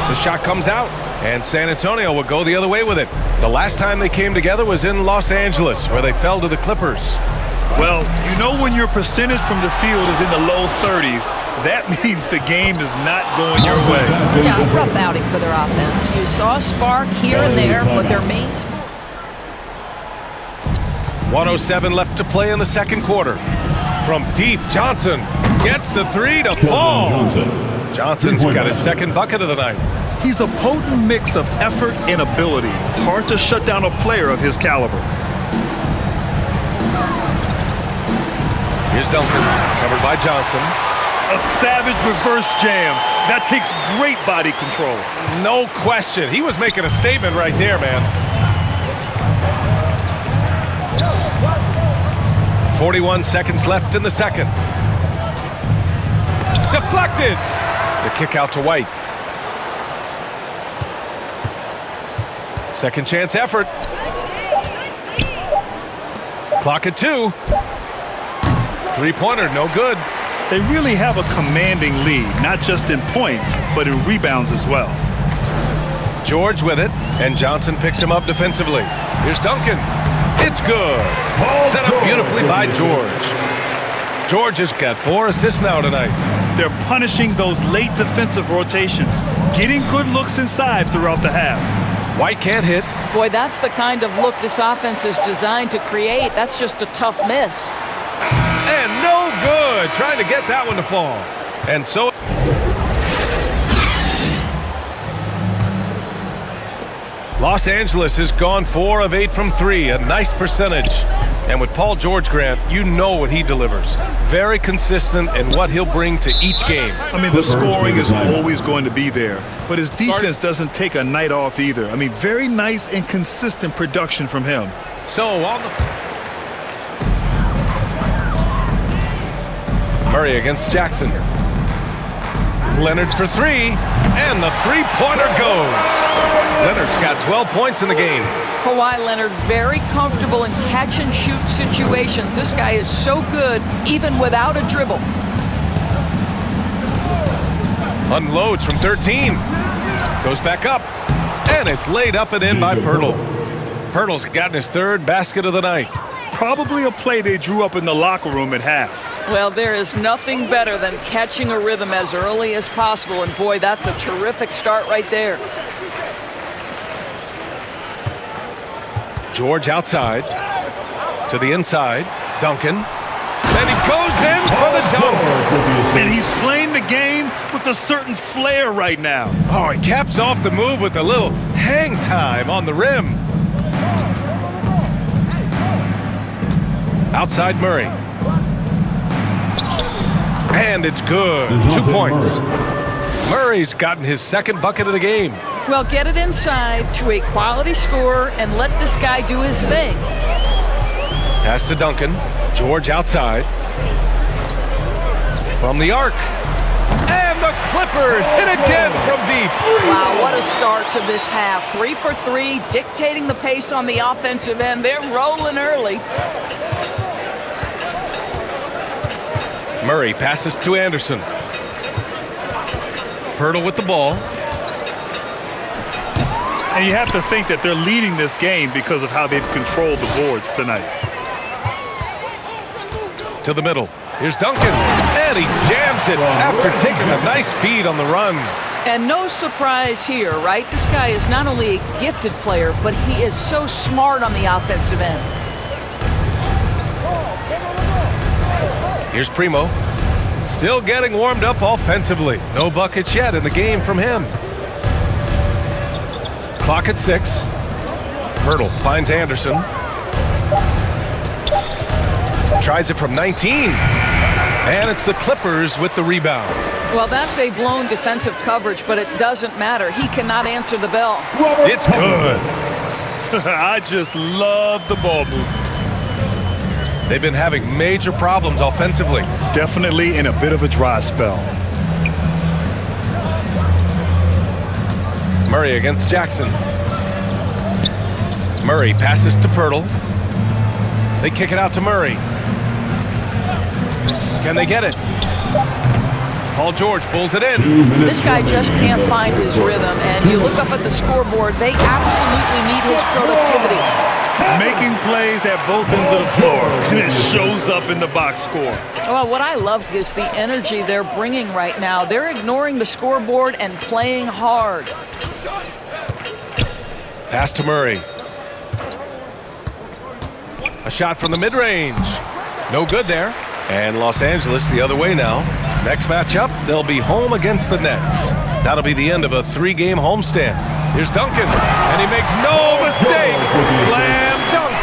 A: The shot comes out, and San Antonio will go the other way with it. The last time they came together was in Los Angeles, where they fell to the Clippers.
B: Well, you know when your percentage from the field is in the low 30s, that means the game is not going your way.
I: Yeah, a rough outing for their offense. You saw a spark here and there, but their main score.
A: 1:07 left to play in the second quarter. From deep, Johnson gets the three to fall. Johnson's got his second bucket of the night.
B: He's a potent mix of effort and ability. Hard to shut down a player of his caliber.
A: Here's Duncan, covered by Johnson.
B: A savage reverse jam. That takes great body control.
A: No question. He was making a statement right there, man. 41 seconds left in the second. Deflected. The kick out to White. Second chance effort. Clock at 2. Three-pointer, no good.
B: They really have a commanding lead, not just in points, but in rebounds as well.
A: George with it, and Johnson picks him up defensively. Here's Duncan. It's good. Set up beautifully by George. George has got 4 assists now tonight.
B: They're punishing those late defensive rotations, getting good looks inside throughout the half.
A: White can't hit.
I: Boy, that's the kind of look this offense is designed to create. That's just a tough miss.
A: And no good. Trying to get that one to fall. And so... Los Angeles has gone 4 of 8 from 3, a nice percentage. And with Paul George, Grant, you know what he delivers. Very consistent in what he'll bring to each game.
B: I mean, the scoring is always going to be there, but his defense doesn't take a night off either. I mean, very nice and consistent production from him.
A: So on the... Murray against Jackson. Leonard for three, and the three-pointer goes. Leonard's got 12 points in the game.
I: Kawhi Leonard very comfortable in catch-and-shoot situations. This guy is so good even without a dribble.
A: Unloads from 13. Goes back up, and it's laid up and in by Pirtle. Pirtle's gotten his third basket of the night.
B: Probably a play they drew up in the locker room at half.
I: Well, there is nothing better than catching a rhythm as early as possible, and boy, that's a terrific start right there.
A: George outside, to the inside, Duncan, and he goes in for the dunk.
B: And he's playing the game with a certain flair right now.
A: Oh, he caps off the move with a little hang time on the rim. Outside Murray. And it's good. 2 points. Murray's gotten his second bucket of the game.
I: Well, get it inside to a quality scorer and let this guy do his thing.
A: Pass to Duncan. George outside. From the arc. And the Clippers hit again from deep.
I: Wow, what a start to this half. 3 for 3, dictating the pace on the offensive end. They're rolling early.
A: Murray passes to Anderson. Pirtle with the ball.
B: And you have to think that they're leading this game because of how they've controlled the boards tonight.
A: To the middle. Here's Duncan. And he jams it after taking a nice feed on the run.
I: And no surprise here, right? This guy is not only a gifted player, but he is so smart on the offensive end.
A: Here's Primo. Still getting warmed up offensively. No buckets yet in the game from him. Clock at 6. Pirtle finds Anderson. Tries it from 19. And it's the Clippers with the rebound.
I: Well, that's a blown defensive coverage, but it doesn't matter. He cannot answer the bell.
A: It's good.
B: I just love the ball movement.
A: They've been having major problems offensively.
B: Definitely in a bit of a dry spell.
A: Murray against Jackson. Murray passes to Pirtle. They kick it out to Murray. Can they get it? Paul George pulls it in.
I: This guy just can't find his rhythm, and you look up at the scoreboard, they absolutely need his productivity.
B: Making plays at both ends of the floor, and it shows up in the box score.
I: Well, what I love is the energy they're bringing right now. They're ignoring the scoreboard and playing hard.
A: Pass to Murray. A shot from the mid-range. No good there. And Los Angeles the other way now. Next matchup, they'll be home against the Nets. That'll be the end of a 3-game homestand. Here's Duncan, and he makes no mistake. Slam dunk.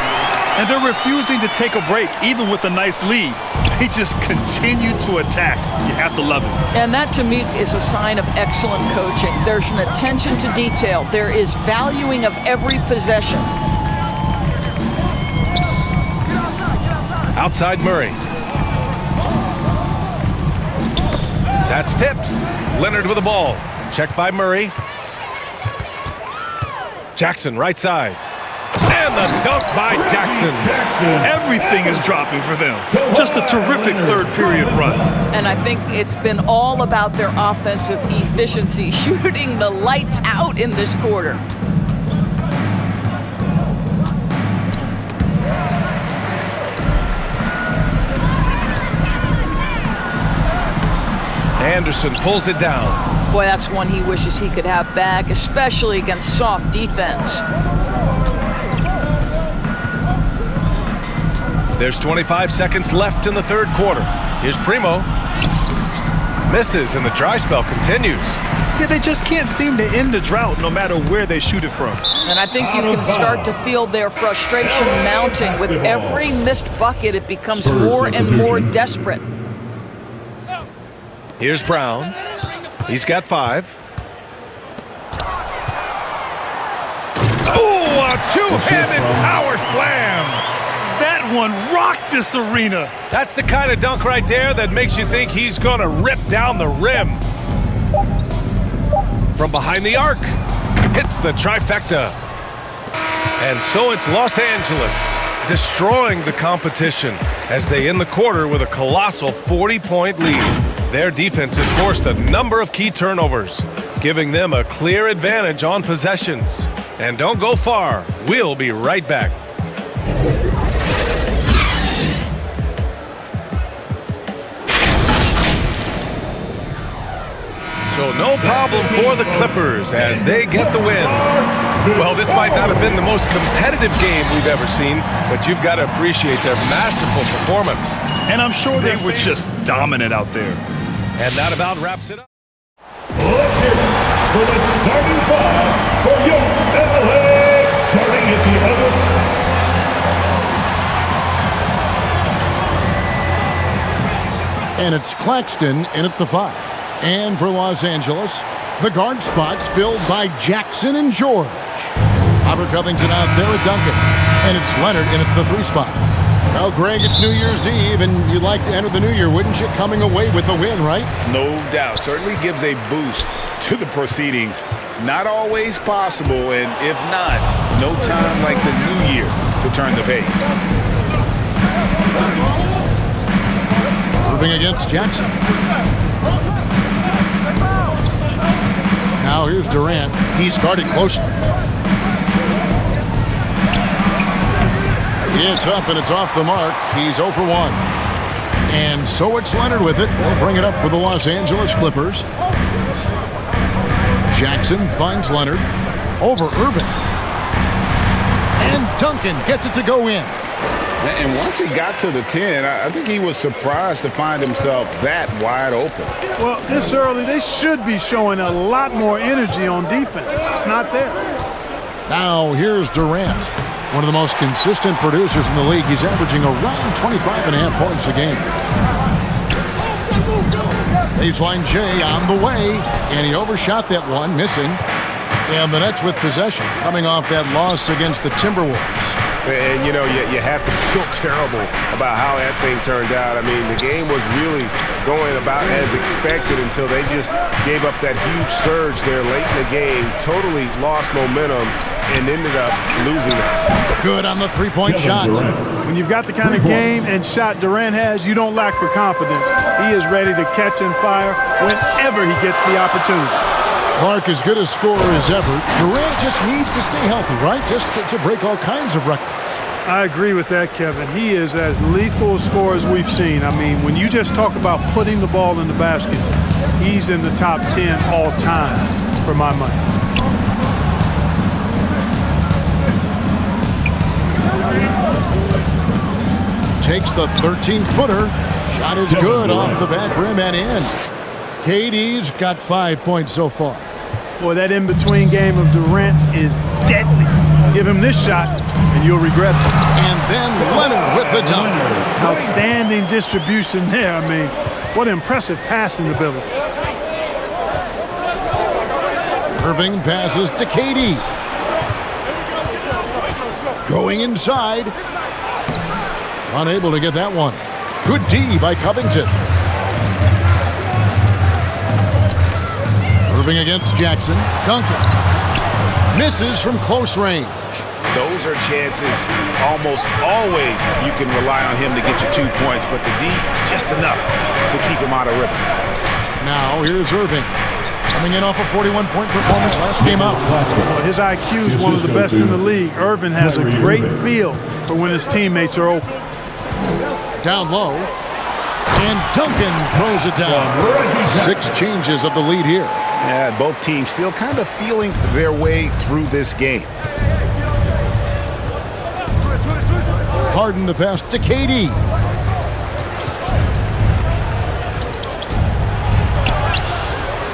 B: And they're refusing to take a break, even with a nice lead. They just continue to attack. You have to love it.
I: And that, to me, is a sign of excellent coaching. There's an attention to detail. There is valuing of every possession.
A: Outside Murray. That's tipped. Leonard with the ball. Checked by Murray. Jackson, right side. And the dunk by Jackson.
B: Everything is dropping for them. Just a terrific third period run.
I: And I think it's been all about their offensive efficiency, shooting the lights out in this quarter.
A: Anderson pulls it down.
I: Boy, that's one he wishes he could have back, especially against soft defense.
A: There's 25 seconds left in the third quarter. Here's Primo. Misses, and the dry spell continues.
B: Yeah, they just can't seem to end the drought no matter where they shoot it from.
I: And I think you can start to feel their frustration mounting. With every missed bucket, it becomes more and more desperate.
A: Here's Brown. He's got 5. Oh, a two-handed power slam.
B: That one rocked this arena.
A: That's the kind of dunk right there that makes you think he's going to rip down the rim. from behind the arc. Hits the trifecta. And so it's Los Angeles destroying the competition as they end the quarter with a colossal 40-point lead. Their defense has forced a number of key turnovers, giving them a clear advantage on possessions. And don't go far. We'll be right back. So no problem for the Clippers as they get the win. Well, this might not have been the most competitive game we've ever seen, but you've got to appreciate their masterful performance.
B: And I'm sure they were just dominant out there.
A: And that about wraps it up.
D: Let's hear it for the starting five for your LA. Starting at the other.
F: And it's Claxton in at the 5. And for Los Angeles, the guard spots filled by Jackson and George. Robert Covington out there at Duncan. And it's Leonard in at the 3 spot. Well, Greg, it's New Year's Eve, and you'd like to enter the new year, wouldn't you? Coming away with a win, right?
G: No doubt. Certainly gives a boost to the proceedings. Not always possible, and if not, no time like the new year to turn the page.
F: Moving against Jackson. Now here's Durant. He's guarded closely. It's up and it's off the mark. He's 0 for 1. And so it's Leonard with it. They'll bring it up for the Los Angeles Clippers. Jackson finds Leonard over Irving. And Duncan gets it to go in.
G: And once he got to the 10, I think he was surprised to find himself that wide open.
J: Well, this early, they should be showing a lot more energy on defense. It's not there.
F: Now here's Durant. One of the most consistent producers in the league. He's averaging around 25.5 points a game. Baseline J on the way, and he overshot that one, missing. And the Nets with possession, coming off that loss against the Timberwolves.
K: And, you know, you have to feel terrible about how that thing turned out. I mean, the game was really going about as expected until they just gave up that huge surge there late in the game, totally lost momentum, and ended up losing it.
F: Good on the three-point shot.
J: When you've got the kind of game and shot Durant has, you don't lack for confidence. He is ready to catch and fire whenever he gets the opportunity.
F: Clark as good a scorer as ever. Durant just needs to stay healthy, right? Just to break all kinds of records.
J: I agree with that, Kevin. He is as lethal a scorer as we've seen. I mean, when you just talk about putting the ball in the basket, he's in the top 10 all time for my money.
F: Takes the 13-footer. Shot is good off the back rim and in. KD's got 5 points so far.
J: Boy, that in-between game of Durant's is deadly. Give him this shot, and you'll regret it.
F: And then Leonard with the dunk.
J: Outstanding distribution there. I mean, what impressive passing ability.
F: Irving passes to KD. Going inside. Unable to get that one. Good D by Covington. Irving against Jackson. Duncan. Misses from close range.
G: Those are chances almost always you can rely on him to get you 2 points, but the D, just enough to keep him out of rhythm.
F: Now here's Irving. Coming in off a 41-point performance last game out.
J: Well, his IQ is one of the best in the league. Irving has a great feel for when his teammates are open.
F: Down low. And Duncan throws it down. 6 changes of the lead here.
G: Yeah, both teams still kind of feeling their way through this game.
F: Harden the pass to KD.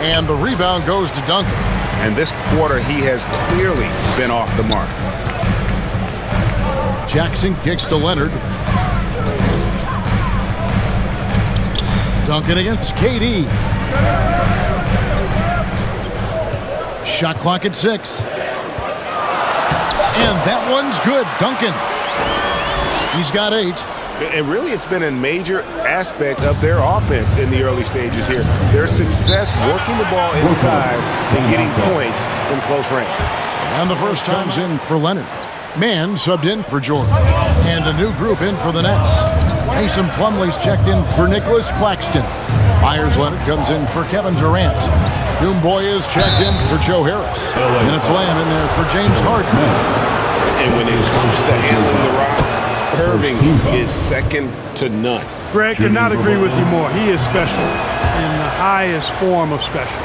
F: And the rebound goes to Duncan.
G: And this quarter, he has clearly been off the mark.
F: Jackson kicks to Leonard. Duncan against KD. Shot clock at 6. And that one's good. Duncan. He's got 8.
K: And really, it's been a major aspect of their offense in the early stages here. Their success working the ball inside and getting points from close range.
F: And the first time's in for Leonard. Mann subbed in for George. And a new group in for the Nets. Mason Plumlee's checked in for Nicholas Claxton. Myers Leonard comes in for Kevin Durant. Doomboy is checked in for Joe Harris. And it's Lamb in there for James Harden.
G: And when it comes to handling the rock, Irving is second to none.
J: Greg, could not agree with you more. He is special in the highest form of special.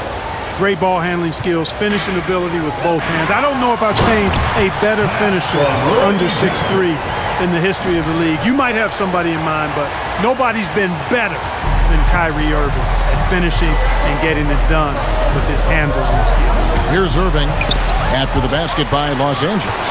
J: Great ball handling skills, finishing ability with both hands. I don't know if I've seen a better finisher under 6'3" in the history of the league. You might have somebody in mind, but nobody's been better than Kyrie Irving at finishing and getting it done with his handles and skills.
F: Here's Irving after the basket by Los Angeles.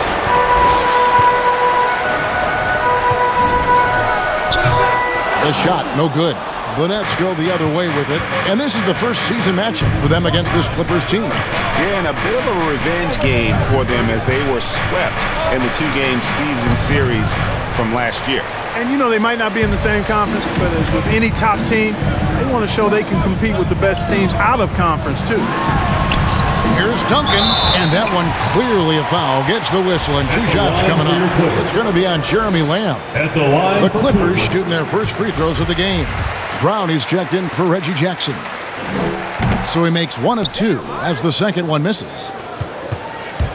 F: The shot, no good. The Nets go the other way with it, and this is the first season matchup for them against this Clippers team.
G: Yeah, and a bit of a revenge game for them as they were swept in the two-game season series from last year.
J: And you know, they might not be in the same conference, but as with any top team, they want to show they can compete with the best teams out of conference, too.
F: Here's Duncan, and that one clearly a foul. Gets the whistle, and two shots coming up. It's going to be on Jeremy Lamb. The Clippers shooting their first free throws of the game. Brown is checked in for Reggie Jackson. So he makes 1 of 2 as the second one misses.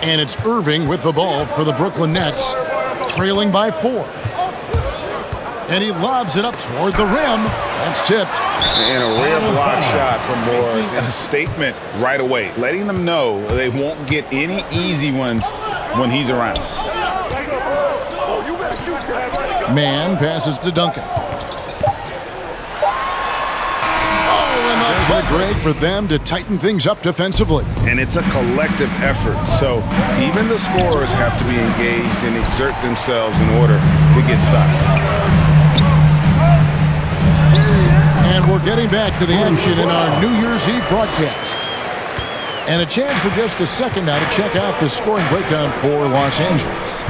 F: And it's Irving with the ball for the Brooklyn Nets, trailing by 4. And he lobs it up toward the rim. That's tipped.
G: And a rare block shot from Morris. A statement right away, letting them know they won't get any easy ones when he's around.
F: Mann passes to Duncan. There's a break for them to tighten things up defensively.
G: And it's a collective effort, so even the scorers have to be engaged and exert themselves in order to get stopped.
F: And we're getting back to the action in our New Year's Eve broadcast. And a chance for just a second now to check out the scoring breakdown for Los Angeles.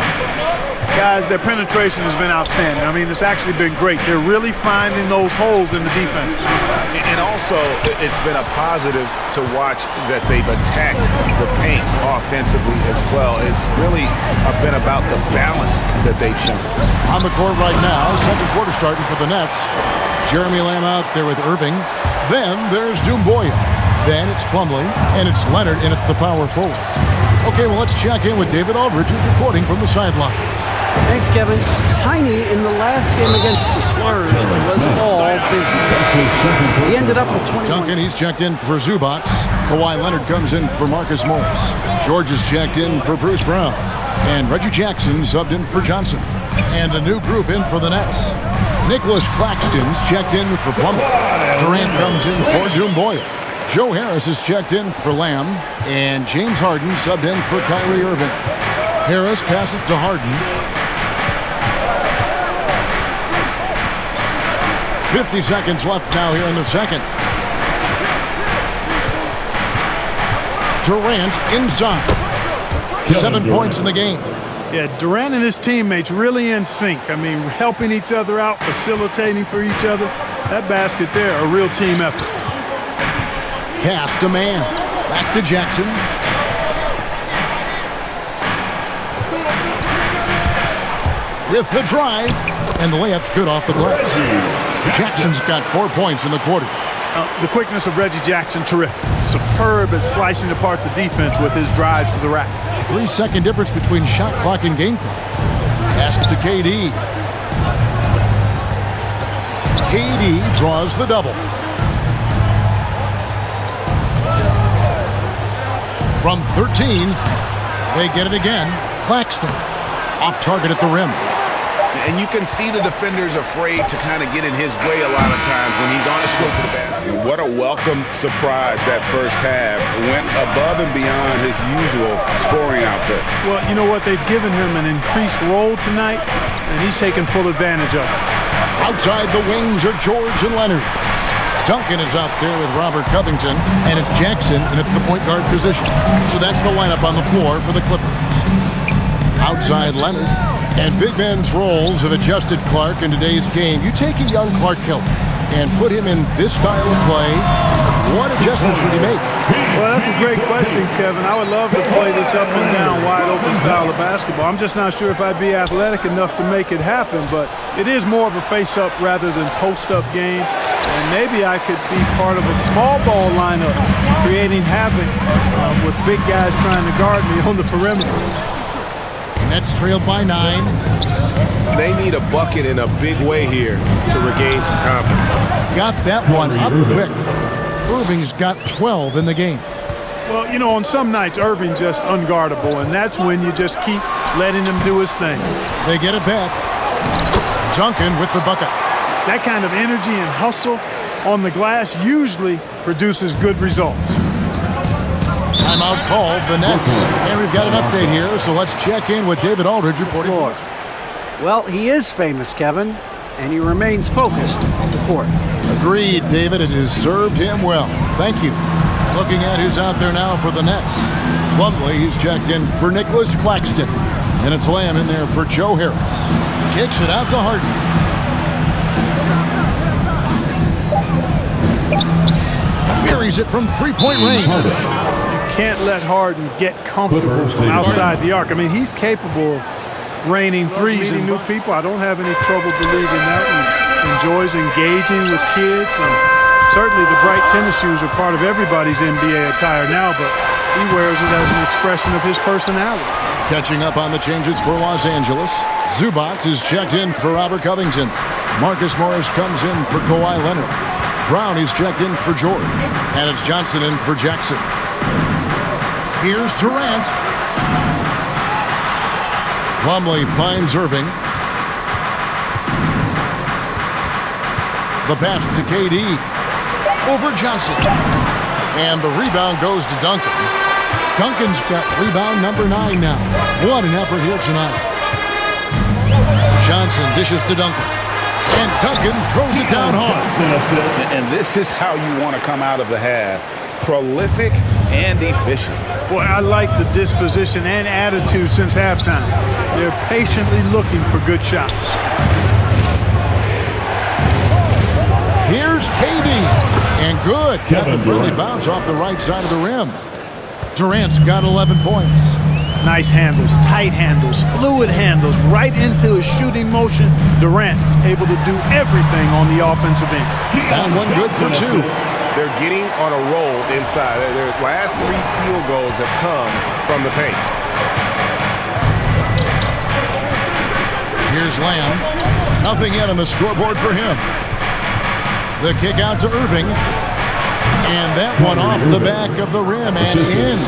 J: Guys, their penetration has been outstanding. I mean, it's actually been great. They're really finding those holes in the defense.
G: And also, it's been a positive to watch that they've attacked the paint offensively as well. It's really been about the balance that they've shown.
F: On the court right now, second quarter starting for the Nets. Jeremy Lamb out there with Irving. Then there's Doomboy. Then it's Plumlee, and it's Leonard in at the power forward. Okay, well, let's check in with David Aldridge, who's reporting from the sideline.
L: Thanks, Kevin. Tiny in the last game against the Spurs was all business. He ended up with 21.
F: Duncan, he's checked in for Zubac. Kawhi Leonard comes in for Marcus Morris. George is checked in for Bruce Brown. And Reggie Jackson subbed in for Johnson. And a new group in for the Nets. Nicholas Claxton's checked in for Plumlee. Durant comes in for Doomboy. Joe Harris is checked in for Lamb. And James Harden subbed in for Kyrie Irving. Harris passes to Harden. 50 seconds left now here in the second. Durant inside. 7 points in the game.
J: Yeah, Durant and his teammates really in sync. I mean, helping each other out, facilitating for each other. That basket there, a real team effort.
F: Pass to Mann. Back to Jackson. With the drive. And the layup's good off the glass. Jackson's got 4 points in the quarter.
J: The quickness of Reggie Jackson, terrific. Superb at slicing apart the defense with his drives to the rack.
F: 3 second difference between shot clock and game clock. Pass to KD. KD draws the double. From 13, they get it again. Claxton off target at the rim.
G: And you can see the defenders afraid to kind of get in his way a lot of times when he's on his way to the basket. What a welcome surprise that first half. Went above and beyond his usual scoring output.
J: Well, you know what? They've given him an increased role tonight, and he's taken full advantage of it.
F: Outside the wings are George and Leonard. Duncan is out there with Robert Covington, and it's Jackson in at the point guard position. So that's the lineup on the floor for the Clippers. Outside Leonard. And big men's roles have adjusted Clark in today's game. You take a young Clark Kelly and put him in this style of play, what adjustments would he make?
J: Well, that's a great question, Kevin. I would love to play this up and down, wide open style of basketball. I'm just not sure if I'd be athletic enough to make it happen, but it is more of a face-up rather than post-up game. And maybe I could be part of a small ball lineup, creating havoc with big guys trying to guard me on the perimeter.
F: Nets trailed by 9.
K: They need a bucket in a big way here to regain some confidence.
F: Got that one up quick. Irving's got 12 in the game.
J: Well, you know, on some nights, Irving just unguardable, and that's when you just keep letting him do his thing.
F: They get it back. Duncan with the bucket.
J: That kind of energy and hustle on the glass usually produces good results.
F: Timeout called, the Nets. And we've got an update here, so let's check in with David Aldridge reporting.
L: Well, he is famous, Kevin, and he remains focused on the court.
F: Agreed, David. It has served him well. Thank you. Looking at who's out there now for the Nets. Plumlee, he's checked in for Nicholas Claxton. And it's Lamb in there for Joe Harris. Kicks it out to Harden. Buries it from three-point range.
J: You can't let Harden get comfortable from outside the arc. I mean, he's capable of raining threes in new people. I don't have any trouble believing that. He enjoys engaging with kids. And certainly the bright tennis shoes are part of everybody's NBA attire now, but he wears it as an expression of his personality.
F: Catching up on the changes for Los Angeles. Zubac is checked in for Robert Covington. Marcus Morris comes in for Kawhi Leonard. Brown is checked in for George. And it's Johnson in for Jackson. Here's Durant. Plumlee finds Irving. The pass to KD. Over Johnson. And the rebound goes to Duncan. Duncan's got rebound number 9 now. What an effort here tonight. Johnson dishes to Duncan. And Duncan throws it down hard.
G: And this is how you want to come out of the half. Prolific and efficient.
J: Boy, I like the disposition and attitude since halftime. They're patiently looking for good shots.
F: Here's KD. And good. Got the friendly bounce off the right side of the rim. Durant's got 11 points.
J: Nice handles, tight handles, fluid handles, right into his shooting motion. Durant able to do everything on the offensive end.
F: That one good for 2.
K: They're getting on a roll inside. Their last 3 field goals have come from the paint.
F: Here's Lamb. Nothing yet on the scoreboard for him. The kick out to Irving. And that one off the back of the rim and in.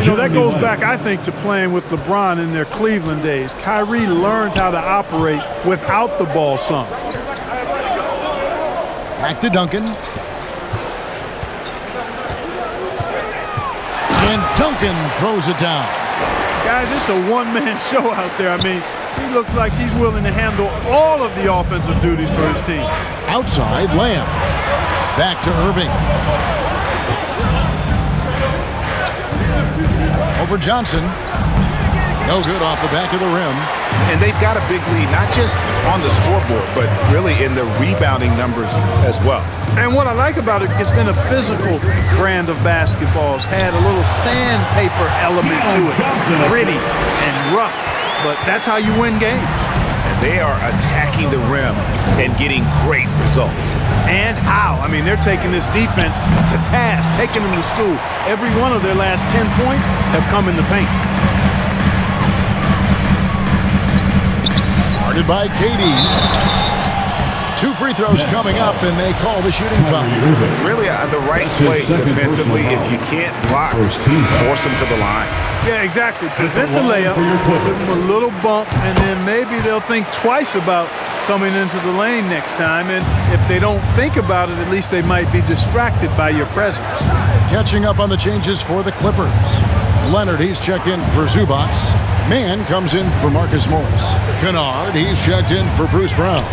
J: You know, that goes back, I think, to playing with LeBron in their Cleveland days. Kyrie learned how to operate without the ball some.
F: Back to Duncan. And Duncan throws it down.
J: Guys, it's a one-man show out there. I mean, he looks like he's willing to handle all of the offensive duties for his team.
F: Outside, Lamb. Back to Irving. Over Johnson. No good off the back of the rim.
G: And they've got a big lead, not just on the scoreboard, but really in the rebounding numbers as well.
J: And what I like about it, it's been a physical brand of basketball. It's had a little sandpaper element to it. Gritty and rough, but that's how you win games.
G: And they are attacking the rim and getting great results.
J: And how? I mean, they're taking this defense to task, taking them to school. Every one of their last 10 points have come in the paint.
F: Guarded by KD. 2 free throws coming up, and they call the shooting foul.
G: Really the right play defensively. If you can't block, force them to the line.
J: Yeah, exactly. Prevent the layup, give them a little bump, and then maybe they'll think twice about coming into the lane next time. And if they don't think about it, at least they might be distracted by your presence.
F: Catching up on the changes for the Clippers. Leonard, he's checked in for Zubac. Mann comes in for Marcus Morris. Kennard, he's checked in for Bruce Brown.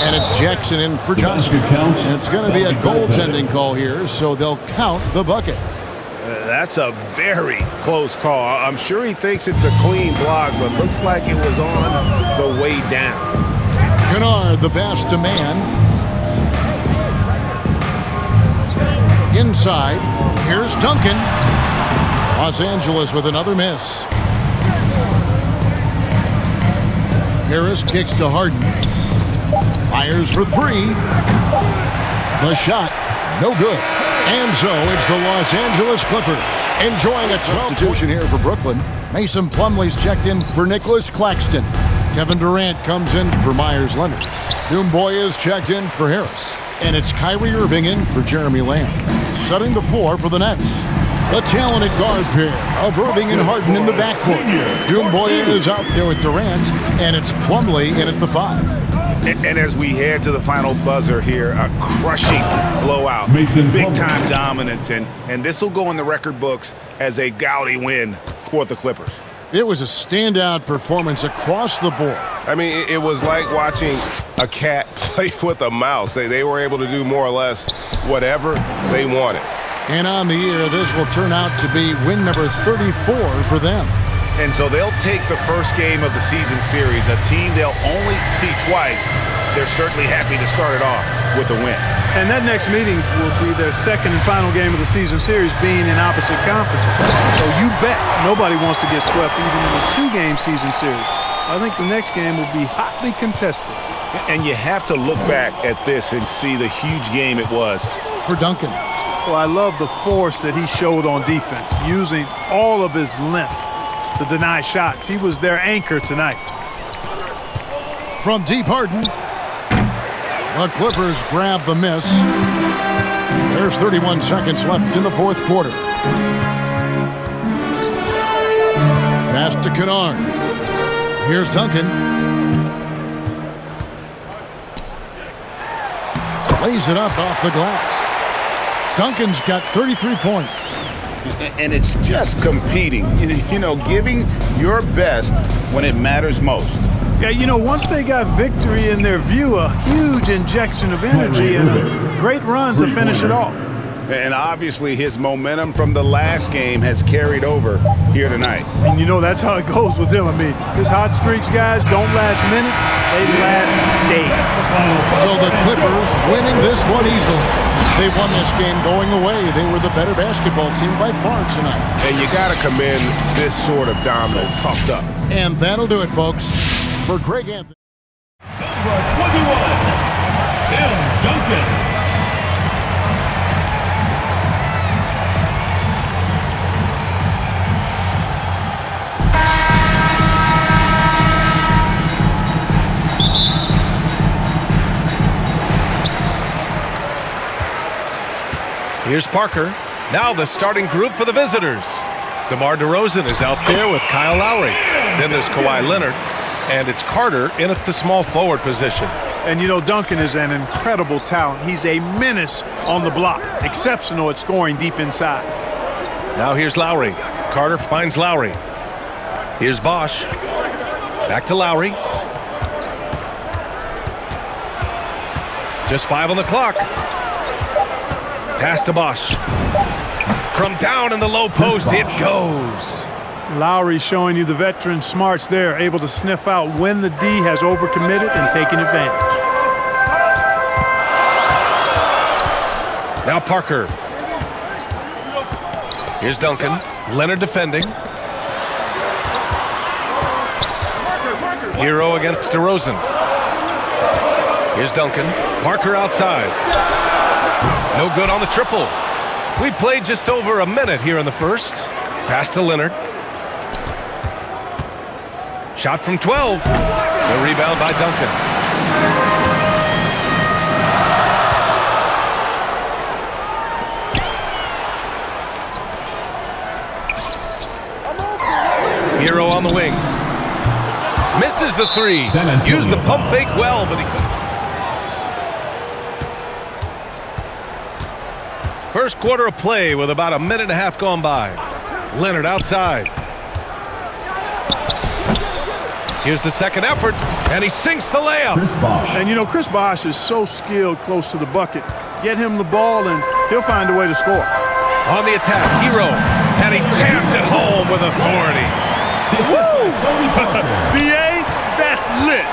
F: And it's Jackson in for Johnson. And it's going to be a goaltending call here, so they'll count the bucket.
K: That's a very close call. I'm sure he thinks it's a clean block, but looks like it was on the way down.
F: Kennard, the pass to man. Inside, here's Duncan. Los Angeles with another miss. Harris kicks to Harden. Fires for three. The shot, no good. And so it's the Los Angeles Clippers enjoying a substitution here for Brooklyn. Mason Plumlee's checked in for Nicholas Claxton. Kevin Durant comes in for Myers Leonard. Doumbouya is checked in for Harris. And it's Kyrie Irving in for Jeremy Lamb. Setting the floor for the Nets. The talented guard pair of Irving and Harden in the backcourt. Doumbouya is out there with Durant, and it's Plumlee in at the 5.
G: And as we head to the final buzzer here, a crushing blowout, big-time dominance, and this will go in the record books as a gaudy win for the Clippers.
F: It was a standout performance across the board.
K: I mean, it was like watching a cat play with a mouse. They were able to do more or less whatever they wanted.
F: And on the year, this will turn out to be win number 34 for them.
G: And so they'll take the first game of the season series, a team they'll only see twice. They're certainly happy to start it off with a win.
J: And that next meeting will be their second and final game of the season series, being in opposite conferences. So you bet nobody wants to get swept even in a 2-game season series. I think the next game will be hotly contested.
G: And you have to look back at this and see the huge game it was
F: for Duncan.
J: Well, I love the force that he showed on defense, using all of his length to deny shots. He was their anchor tonight.
F: From deep, Harden. The Clippers grab the miss. There's 31 seconds left in the fourth quarter. Pass to Kennard. Here's Duncan. Lays it up off the glass. Duncan's got 33 points.
G: And it's just competing, you know, giving your best when it matters most.
J: Yeah, you know, once they got victory in their view, a huge injection of energy and a great run to finish it off.
G: And obviously his momentum from the last game has carried over here tonight.
J: And you know, that's how it goes with him. I mean, his hot streaks, guys, don't last minutes, they last days.
F: So the Clippers winning this one easily. They won this game going away. They were the better basketball team by far tonight.
K: And you got to commend this sort of dominance. Pumped up.
F: And that'll do it, folks. For Greg Anthony.
D: Number 21, Tim Duncan.
A: Here's Parker. Now the starting group for the visitors. DeMar DeRozan is out there with Kyle Lowry. Then there's Kawhi Leonard. And it's Carter in at the small forward position.
J: And you know, Duncan is an incredible talent. He's a menace on the block. Exceptional at scoring deep inside.
A: Now here's Lowry. Carter finds Lowry. Here's Bosch. Back to Lowry. Just 5 on the clock. Pass to Bosch. From down in the low post, it goes.
J: Lowry showing you the veteran smarts there, able to sniff out when the D has overcommitted and taking advantage.
A: Now Parker. Here's Duncan. Leonard defending. Hero against DeRozan. Here's Duncan. Parker outside. No good on the triple. We played just over a minute here in the first. Pass to Leonard. Shot from 12. The rebound by Duncan. Hero on the wing. Misses the three. Used the pump fake well, but he couldn't. First quarter of play with about a minute and a half gone by. Leonard outside. Here's the second effort, and he sinks the layup.
J: And you know, Chris Bosh is so skilled close to the bucket. Get him the ball, and he'll find a way to score.
A: On the attack, Hero. And he jams it home with authority.
B: Woo! B.A., that's lit.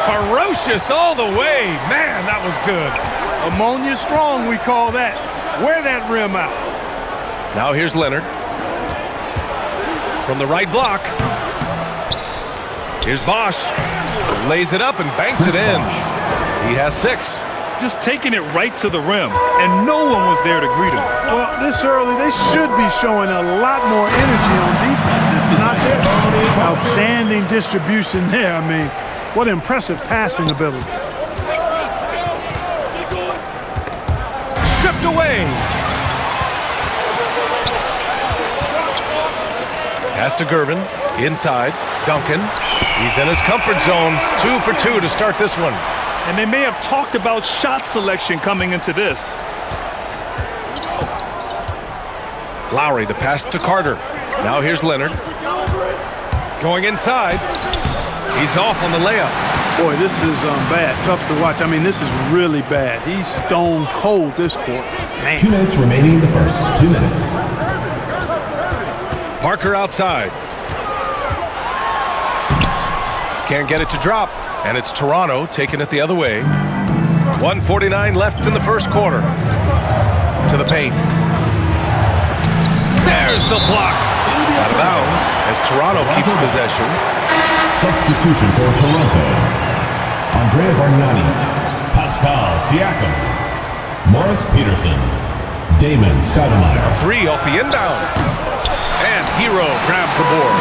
A: Ferocious all the way. Man, that was good.
J: Ammonia strong, we call that. Wear that rim out.
A: Now here's Leonard. From the right block. Here's Bosch. Lays it up and banks it in. He has 6.
B: Just taking it right to the rim, and no one was there to greet him.
J: Well, this early, they should be showing a lot more energy on defense. It's not there. Outstanding distribution there. I mean, what impressive passing ability.
A: Stripped away. Pass to Gervin. Inside. Duncan. He's in his comfort zone. 2 for 2 to start this one.
B: And they may have talked about shot selection coming into this.
A: Lowry, the pass to Carter. Now here's Leonard. Going inside. He's off on the layup.
J: Boy, this is bad. Tough to watch. I mean, this is really bad. He's stone cold this quarter. Man.
D: 2 minutes remaining in the first. 2 minutes.
A: Parker outside. Can't get it to drop. And it's Toronto taking it the other way. 1:49 left in the first quarter. To the paint. There's the block. Out of bounds as Toronto keeps possession.
D: Substitution for Toronto. Andrea Bargnani. Pascal Siakam. Morris Peterson. Damon Stoudemire.
A: 3 off the inbound. And Hero grabs the board.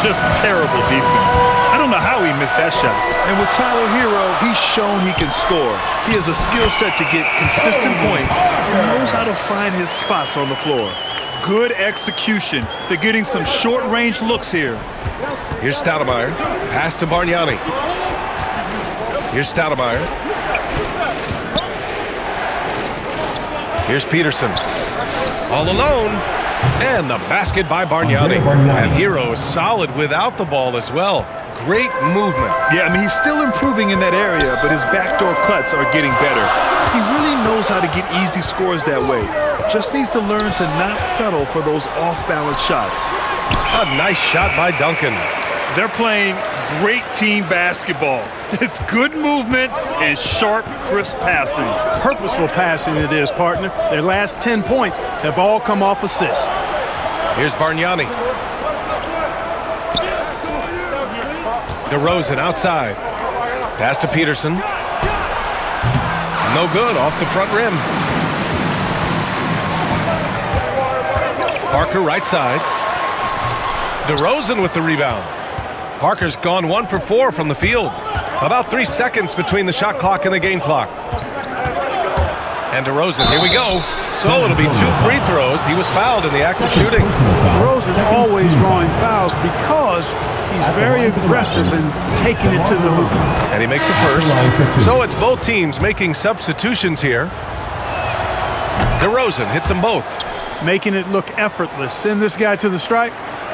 B: Just terrible defense. I don't know how he missed that shot. And with Tyler Hero, he's shown he can score. He has a skill set to get consistent points and knows how to find his spots on the floor. Good execution. They're getting some short-range looks here.
A: Here's Stoudemire. Pass to Bargnani. Here's Stoudemire. Here's Peterson. All alone. And the basket by Bargnani. And Hero is solid without the ball as well. Great movement.
B: Yeah, I mean, he's still improving in that area, but his backdoor cuts are getting better. He really knows how to get easy scores that way. Just needs to learn to not settle for those off-balance shots.
A: A nice shot by Duncan.
B: They're playing great team basketball. It's good movement and sharp, crisp passing.
J: Purposeful passing it is, partner. Their last 10 points have all come off assists.
A: Here's Bargnani. DeRozan outside. Pass to Peterson. No good, off the front rim. Parker right side. DeRozan with the rebound. Parker's gone 1 for 4 from the field. About 3 seconds between the shot clock and the game clock. And DeRozan, here we go. So it'll be 2 free throws. He was fouled in the act of shooting.
J: DeRozan always drawing fouls because he's very aggressive in taking it to the hoop.
A: And he makes the first. So it's both teams making substitutions here. DeRozan hits them both.
J: Making it look effortless. Send this guy to the stripe.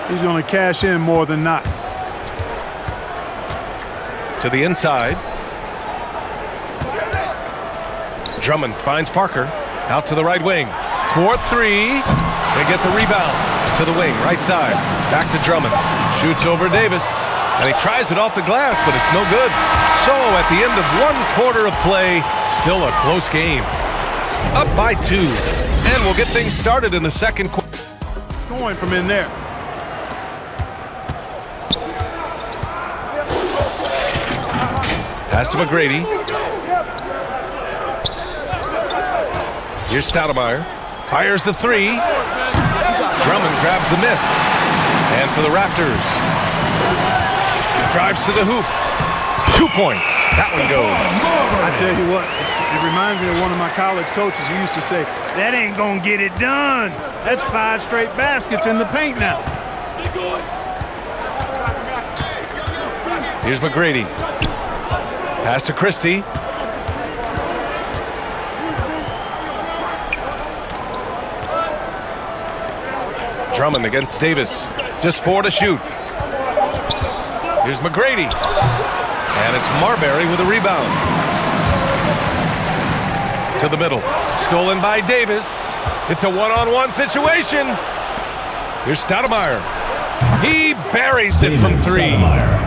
J: He's going to cash in more than not.
A: To the inside. Drummond finds Parker. Out to the right wing. 4-3. They get the rebound. To the wing, right side. Back to Drummond. Shoots over Davis. And he tries it off the glass, but it's no good. So at the end of 1 quarter of play, still a close game. Up by 2. And we'll get things started in the second quarter.
J: Scoring from in there.
A: Pass to McGrady. Here's Stoudemire. Fires the 3. Drummond grabs the miss. And for the Raptors. Drives to the hoop. 2 points. That one goes.
J: I tell you what, it reminds me of one of my college coaches who used to say, that ain't gonna get it done. That's 5 straight baskets in the paint now.
A: Here's McGrady. Pass to Christie. Drummond against Davis. Just 4 to shoot. Here's McGrady. And it's Marbury with a rebound. To the middle. Stolen by Davis. It's a one-on-one situation. Here's Stoudemire. He buries it from three.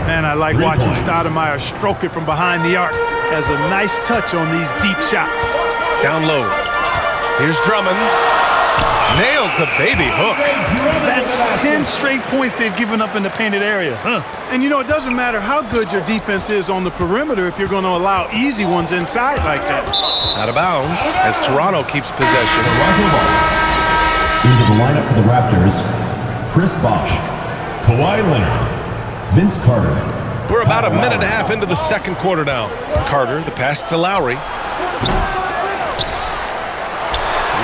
J: Man, I like watching Stoudemire stroke it from behind the arc. Has a nice touch on these deep shots.
A: Down low. Here's Drummond. Nails the baby hook.
B: That's 10 straight points they've given up in the painted area.
J: And you know, it doesn't matter how good your defense is on the perimeter if you're going to allow easy ones inside like that.
A: Out of bounds as Toronto keeps possession.
D: Into the lineup for the Raptors, Chris Bosh, Kawhi Leonard, Vince Carter.
A: We're about a minute and a half into the second quarter now. Carter, the pass to Lowry.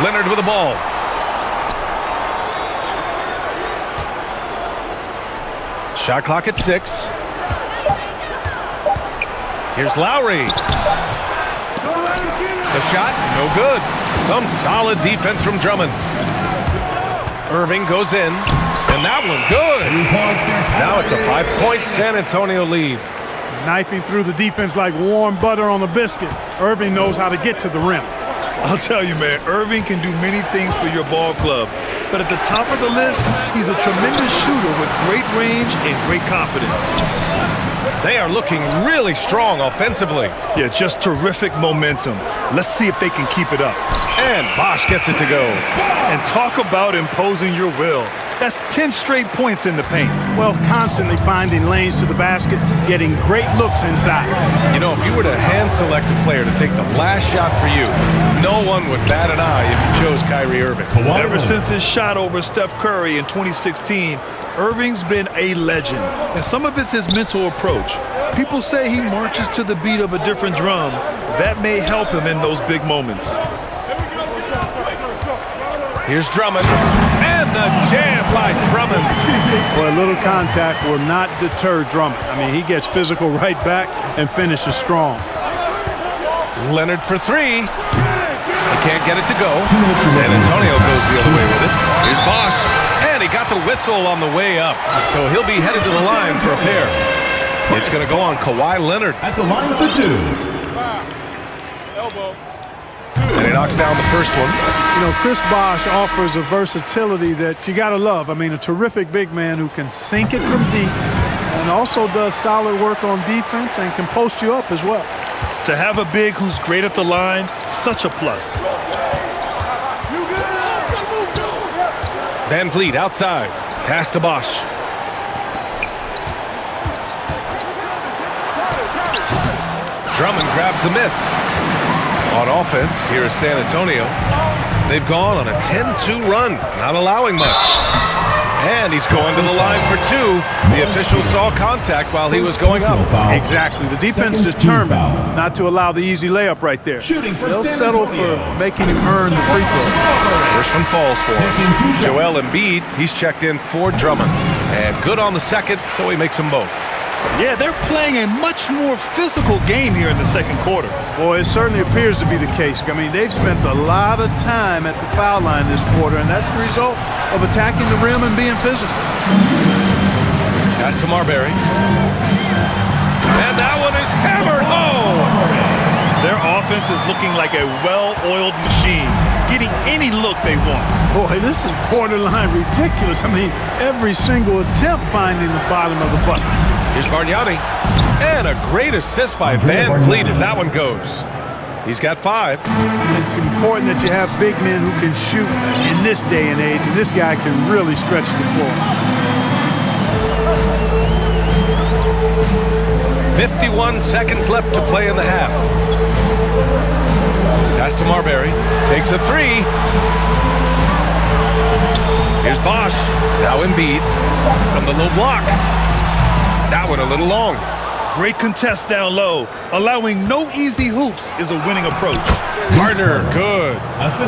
A: Leonard with the ball. Shot clock at 6. Here's Lowry. The shot, no good. Some solid defense from Drummond. Irving goes in, and that one good. Now it's a 5-point San Antonio lead.
J: Knifing through the defense like warm butter on a biscuit. Irving knows how to get to the rim.
B: I'll tell you, man, Irving can do many things for your ball club. But at the top of the list, he's a tremendous shooter with great range and great confidence.
A: They are looking really strong offensively.
B: Yeah, just terrific momentum. Let's see if they can keep it up.
A: And Bosh gets it to go.
B: And talk about imposing your will. That's 10 straight points in the paint.
J: Well, constantly finding lanes to the basket, getting great looks inside.
A: You know, if you were to hand-select a player to take the last shot for you, no one would bat an eye if you chose Kyrie Irving.
B: Ever since his shot over Steph Curry in 2016, Irving's been a legend. And some of it's his mental approach. People say he marches to the beat of a different drum. That may help him in those big moments.
A: Here's Drummond, and the jam by Drummond.
J: Boy, a little contact will not deter Drummond. I mean, he gets physical right back and finishes strong.
A: Leonard for 3. He can't get it to go. San Antonio goes the other way with it. Here's Bosh, and he got the whistle on the way up, so he'll be headed to the line for a pair. It's going to go on Kawhi Leonard.
D: At the line for 2.
A: And he knocks down the first one.
J: You know, Chris Bosh offers a versatility that you got to love. I mean, a terrific big man who can sink it from deep and also does solid work on defense and can post you up as well.
B: To have a big who's great at the line, such a plus.
A: Van Vliet outside. Pass to Bosh. Drummond grabs the miss. On offense, here is San Antonio. They've gone on a 10-2 run, not allowing much. And he's going to the line for 2. The official saw contact while he was going up.
J: Exactly. The defense determined not to allow the easy layup right there. They'll settle for making him earn the free throw.
A: First one falls for him. Joel Embiid, he's checked in for Drummond. And good on the second, so he makes them both.
B: Yeah, they're playing a much more physical game here in the second quarter.
J: Boy, it certainly appears to be the case. I mean, they've spent a lot of time at the foul line this quarter, and that's the result of attacking the rim and being physical.
A: Pass to Marbury. And that one is hammered home.
B: Their offense is looking like a well-oiled machine, getting any look they want.
J: Boy, this is borderline ridiculous. I mean, every single attempt finding the bottom of the bucket.
A: Here's Bargnani. And a great assist by Van Vliet as that one goes. He's got 5.
J: It's important that you have big men who can shoot in this day and age, and this guy can really stretch the floor.
A: 51 seconds left to play in the half. Pass to Marbury. Takes a 3. Here's Bosh. Now Embiid from the low block. That one a little long.
B: Great contest down low. Allowing no easy hoops is a winning approach.
A: Gardner, good.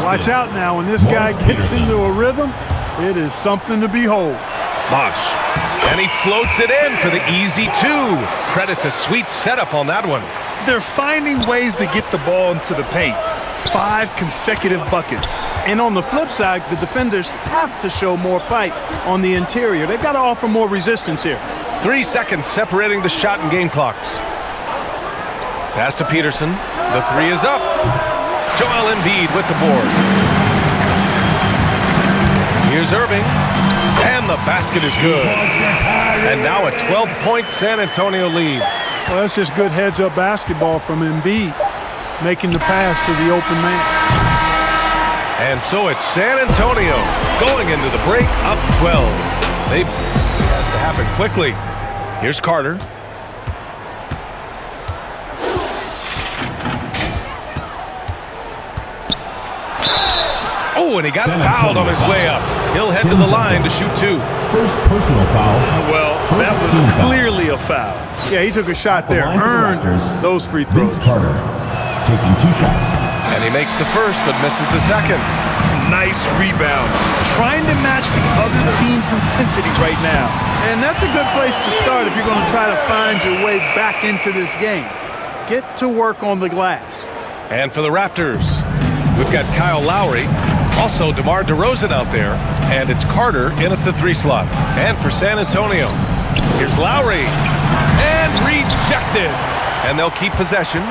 J: Watch out now. When this guy gets into a rhythm, it is something to behold.
A: Bosh. And he floats it in for the easy 2. Credit the sweet setup on that one.
B: They're finding ways to get the ball into the paint. 5 consecutive buckets.
J: And on the flip side, the defenders have to show more fight on the interior. They've got to offer more resistance here.
A: 3 seconds separating the shot and game clocks. Pass to Peterson. The 3 is up. Joel Embiid with the board. Here's Irving. And the basket is good. And now a 12-point San Antonio lead.
J: Well, that's just good heads-up basketball from Embiid, making the pass to the open man.
A: And so it's San Antonio going into the break up 12. It has to happen quickly. Here's Carter. Oh, and he got fouled on his way up. He'll head to the line to shoot 2.
D: First personal foul.
B: Well, that was clearly a foul.
J: Yeah, he took a shot there, earned those free throws.
D: Vince Carter taking 2 shots.
A: And he makes the first, but misses the second.
B: Nice rebound. Trying to match the other team's intensity right now.
J: And that's a good place to start if you're going to try to find your way back into this game. Get to work on the glass.
A: And for the Raptors, we've got Kyle Lowry. Also, DeMar DeRozan out there, and it's Carter in at the 3 slot. And for San Antonio, here's Lowry, and rejected. And they'll keep possession.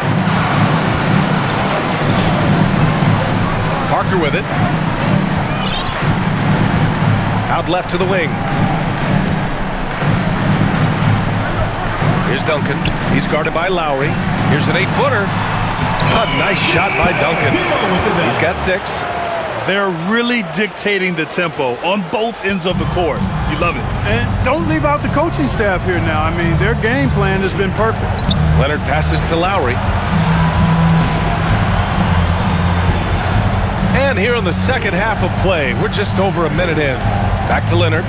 A: Parker with it. Out left to the wing. Here's Duncan. He's guarded by Lowry. Here's an 8-footer. A nice shot by Duncan. He's got 6.
B: They're really dictating the tempo on both ends of the court. You love it.
J: And don't leave out the coaching staff here now. I mean, their game plan has been perfect.
A: Leonard passes to Lowry. And here in the second half of play, we're just over a minute in. Back to Leonard.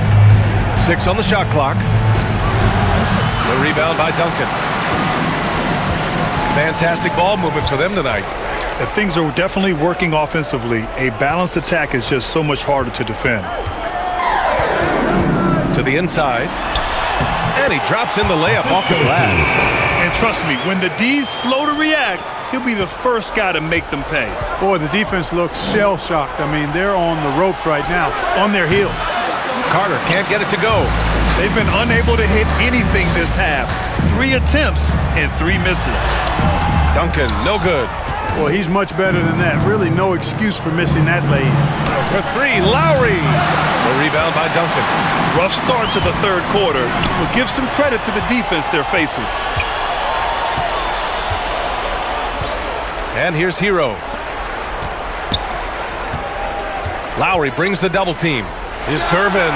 A: 6 on the shot clock. The rebound by Duncan. Fantastic ball movement for them tonight.
B: If things are definitely working offensively, a balanced attack is just so much harder to defend.
A: To the inside. And he drops in the layup off the glass.
B: And trust me, when the D's slow to react, he'll be the first guy to make them pay.
J: Boy, the defense looks shell-shocked. I mean, they're on the ropes right now, on their heels.
A: Carter can't get it to go.
B: They've been unable to hit anything this half. 3 attempts and 3 misses.
A: Duncan, no good.
J: Well, he's much better than that. Really no excuse for missing that lay.
A: For 3, Lowry. The rebound by Duncan.
B: Rough start to the third quarter, but give some credit to the defense they're facing.
A: And here's Hero. Lowry brings the double team. Here's Curvin.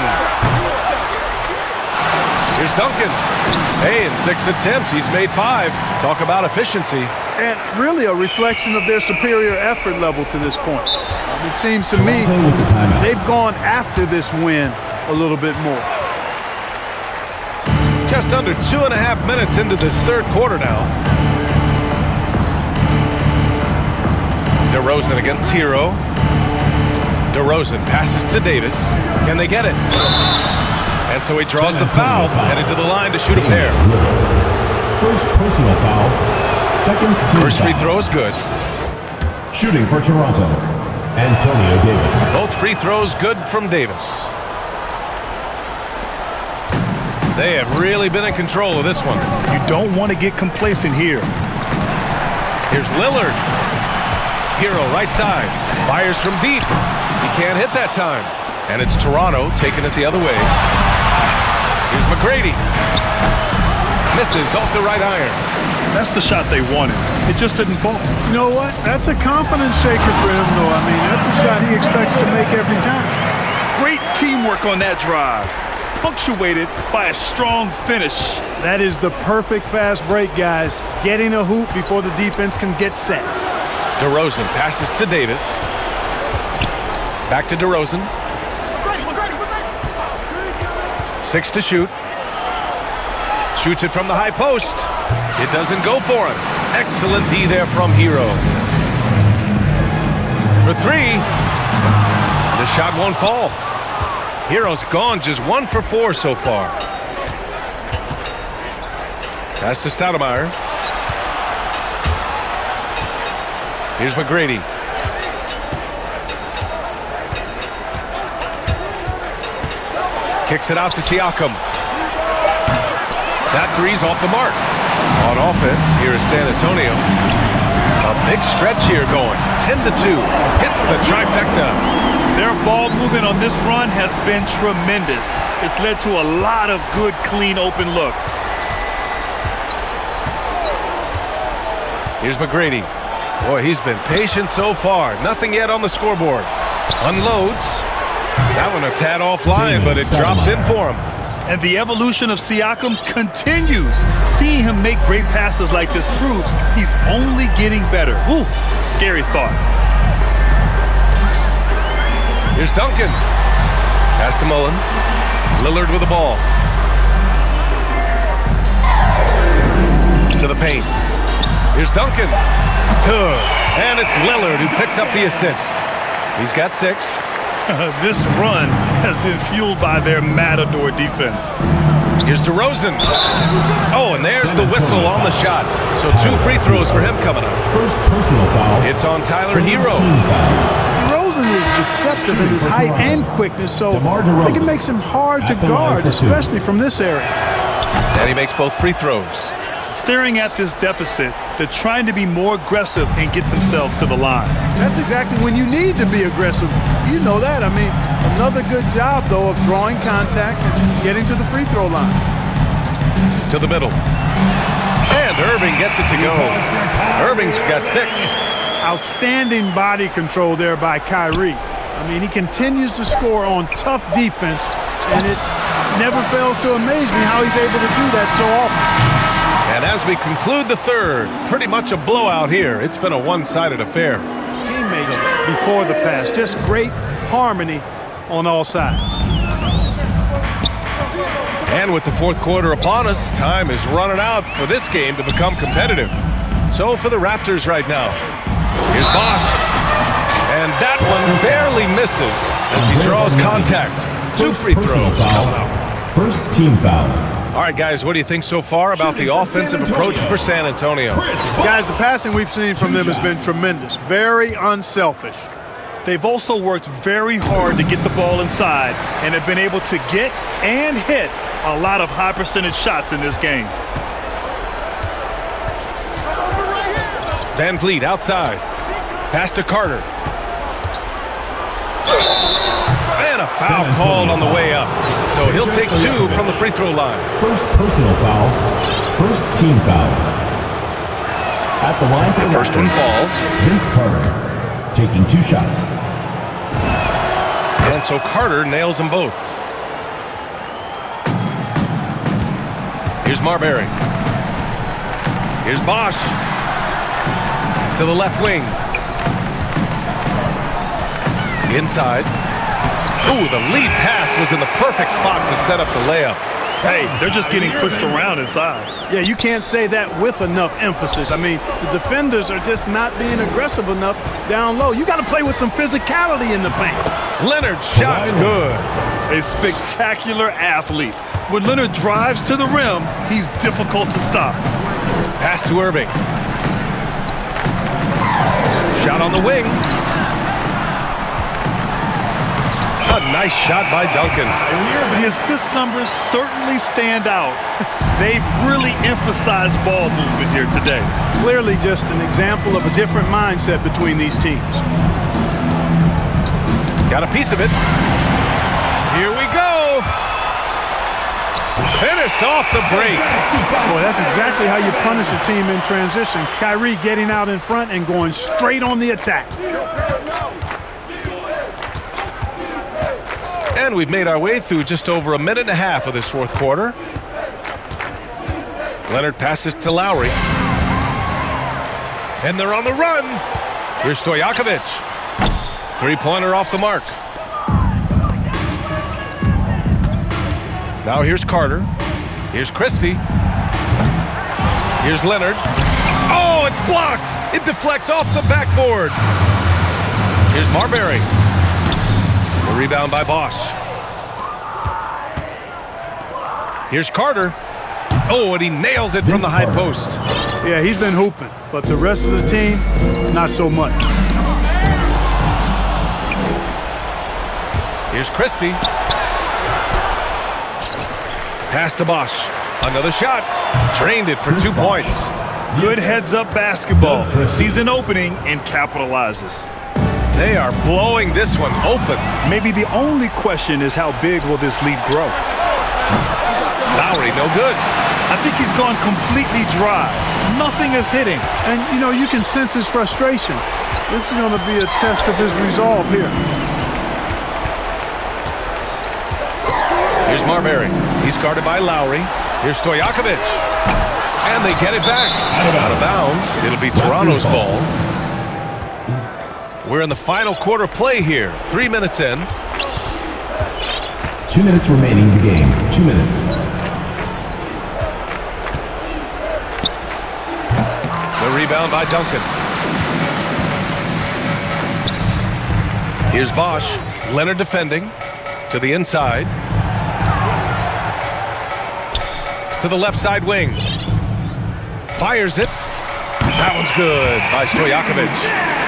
A: Here's Duncan. Hey, in 6 attempts, he's made 5. Talk about efficiency.
J: And really a reflection of their superior effort level to this point. It seems to me they've gone after this win a little bit more.
A: Just under 2.5 minutes into this third quarter now. DeRozan against Hero. DeRozan passes to Davis. Can they get it? And so he draws the foul, headed to the line to shoot a pair.
D: First personal foul. Second team
A: First free
D: foul.
A: throw is good.
D: Shooting for Toronto, Antonio Davis.
A: Both free throws good from Davis. They have really been in control of this one.
B: You don't want to get complacent here.
A: Here's Lillard. Hero right side. Fires from deep. He can't hit that time. And it's Toronto taking it the other way. Here's McGrady. Misses off the right iron.
B: That's the shot they wanted. It just didn't fall.
J: You know what? That's a confidence shaker for him, though. I mean, that's a shot he expects to make every time.
B: Great teamwork on that drive. Punctuated by a strong finish.
J: That is the perfect fast break, guys. Getting a hoop before the defense can get set.
A: DeRozan passes to Davis. Back to DeRozan. 6 to shoot. Shoots it from the high post. It doesn't go for him. Excellent D there from Hero. For 3. The shot won't fall. Hero's gone just 1 for 4 so far. Pass to Stoudemire. Here's McGrady. Kicks it out to Siakam. That three's off the mark. On offense, here is San Antonio. A big stretch here going. 10-2. Hits the trifecta.
B: Their ball movement on this run has been tremendous. It's led to a lot of good, clean, open looks.
A: Here's McGrady. Boy, he's been patient so far. Nothing yet on the scoreboard. Unloads. That one a tad offline, but it drops in for him.
B: And the evolution of Siakam continues. Seeing him make great passes like this proves he's only getting better. Ooh, scary thought.
A: Here's Duncan. Pass to Mullen. Lillard with the ball. To the paint. Here's Duncan. Good. And it's Lillard who picks up the assist. He's got 6.
B: This run has been fueled by their Matador defense.
A: Here's DeRozan. Oh, and there's the whistle on the shot. So 2 free throws for him coming up.
D: First personal foul.
A: It's on Tyler Hero.
J: DeRozan is deceptive in his height and quickness, so I think it makes him hard to guard, especially from this area.
A: And he makes both free throws.
B: Staring at this deficit, they're trying to be more aggressive and get themselves to the line.
J: That's exactly when you need to be aggressive. You know that. I mean, another good job, though, of drawing contact and getting to the free throw line.
A: To the middle. And Irving gets it to go. Irving's got 6.
J: Outstanding body control there by Kyrie. I mean, he continues to score on tough defense, and it never fails to amaze me how he's able to do that so often.
A: And as we conclude the third, pretty much a blowout here. It's been a one-sided affair.
J: Teammates before the pass, just great harmony on all sides.
A: And with the fourth quarter upon us, time is running out for this game to become competitive. So for the Raptors right now, here's Bosch. And that one barely misses as he draws contact. 2 free throws.
D: First team foul.
A: All right, guys, what do you think so far about the offensive approach for San Antonio?
J: Guys, the passing we've seen from them has been tremendous. Very unselfish.
B: They've also worked very hard to get the ball inside and have been able to get and hit a lot of high percentage shots in this game.
A: Van Vliet outside. Pass to Carter. And a foul called on the way up. So he'll take 2 from the free throw line.
D: First personal foul. First team foul. At the line for the
A: first one falls.
D: Vince Carter taking 2 shots.
A: And so Carter nails them both. Here's Marbury. Here's Bosch. To the left wing. Inside. Ooh, the lead pass was in the perfect spot to set up the layup.
B: Hey, they're just getting pushed around inside.
J: Yeah, you can't say that with enough emphasis. I mean, the defenders are just not being aggressive enough down low. You got to play with some physicality in the paint.
A: Leonard's shot's good.
B: A spectacular athlete. When Leonard drives to the rim, he's difficult to stop.
A: Pass to Irving. Shot on the wing. A nice shot by Duncan.
B: The assist numbers certainly stand out. They've really emphasized ball movement here today.
J: Clearly just an example of a different mindset between these teams.
A: Got a piece of it. Here we go. Finished off the break.
J: Boy, that's exactly how you punish a team in transition. Kyrie getting out in front and going straight on the attack.
A: And we've made our way through just over a minute and a half of this fourth quarter. Leonard passes to Lowry. And they're on the run. Here's Stojakovic. 3-pointer off the mark. Now here's Carter. Here's Christie. Here's Leonard. Oh, it's blocked. It deflects off the backboard. Here's Marbury. The rebound by Bosch. Here's Carter. Oh, and he nails it from the high post.
J: Yeah, he's been hooping, but the rest of the team, not so much.
A: Here's Christie. Pass to Bosch. Another shot. Drained it for 2 points.
B: Good heads-up basketball. Sees an opening and capitalizes.
A: They are blowing this one open.
B: Maybe the only question is how big will this lead grow?
A: Lowry, no good.
B: I think he's gone completely dry. Nothing is hitting.
J: And, you know, you can sense his frustration. This is going to be a test of his resolve here.
A: Here's Marbury. He's guarded by Lowry. Here's Stojakovic. And they get it back. Out of bounds. It'll be Toronto's ball. We're in the final quarter play here. 3 minutes in.
D: 2 minutes remaining in the game. 2 minutes.
A: The rebound by Duncan. Here's Bosch. Leonard defending. To the inside. To the left side wing. Fires it. That one's good by Stojakovic.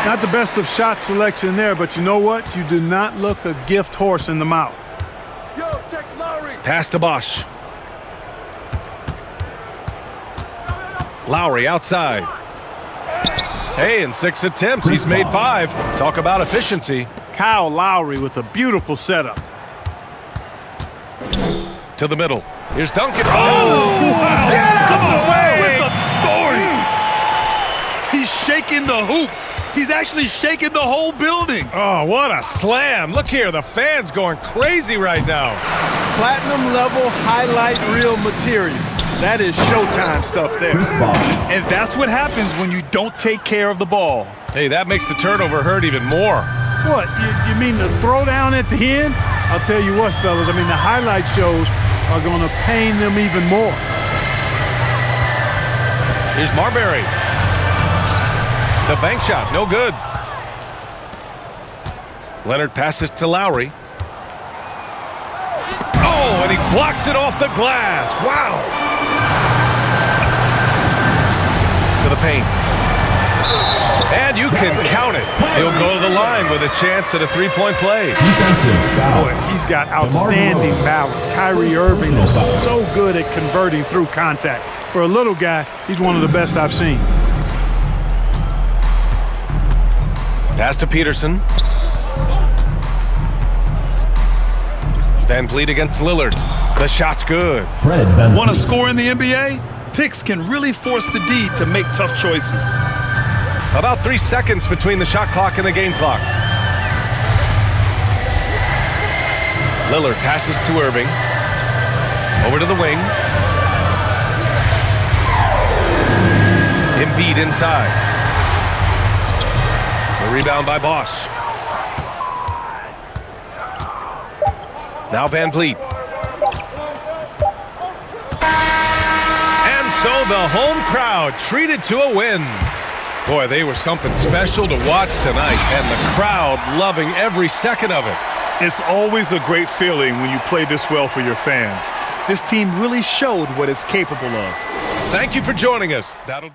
J: Not the best of shot selection there, but you know what? You do not look a gift horse in the mouth.
A: Pass to Bosch. Lowry outside. Hey, in 6 attempts, he's made 5. Talk about efficiency.
J: Kyle Lowry with a beautiful setup.
A: To the middle. Here's Duncan.
B: Get out of the way! With authority. He's shaking the hoop. He's actually shaking the whole building.
A: Oh, what a slam. Look here, the fans going crazy right now.
J: Platinum level highlight reel material. That is Showtime stuff there.
B: And that's what happens when you don't take care of the ball.
A: Hey, that makes the turnover hurt even more.
J: What, you mean the throwdown at the end? I'll tell you what, fellas, I mean the highlight shows are going to pain them even more.
A: Here's Marbury. The bank shot, no good. Leonard passes to Lowry. Oh, and he blocks it off the glass. Wow. To the paint. And you can count it. He'll go to the line with a chance at a three-point play.
J: Boy, he's got outstanding balance. Kyrie Irving is so good at converting through contact. For a little guy, he's one of the best I've seen.
A: Pass to Peterson. Van Vliet against Lillard. The shot's good.
B: Want to score in the NBA? Picks can really force the D to make tough choices.
A: About 3 seconds between the shot clock and the game clock. Lillard passes to Irving. Over to the wing. Embiid inside. The rebound by Bosch. Now Van Vliet. And so the home crowd treated to a win. Boy, they were something special to watch tonight, and the crowd loving every second of it.
B: It's always a great feeling when you play this well for your fans. This team really showed what it's capable of.
A: Thank you for joining us. That'll do.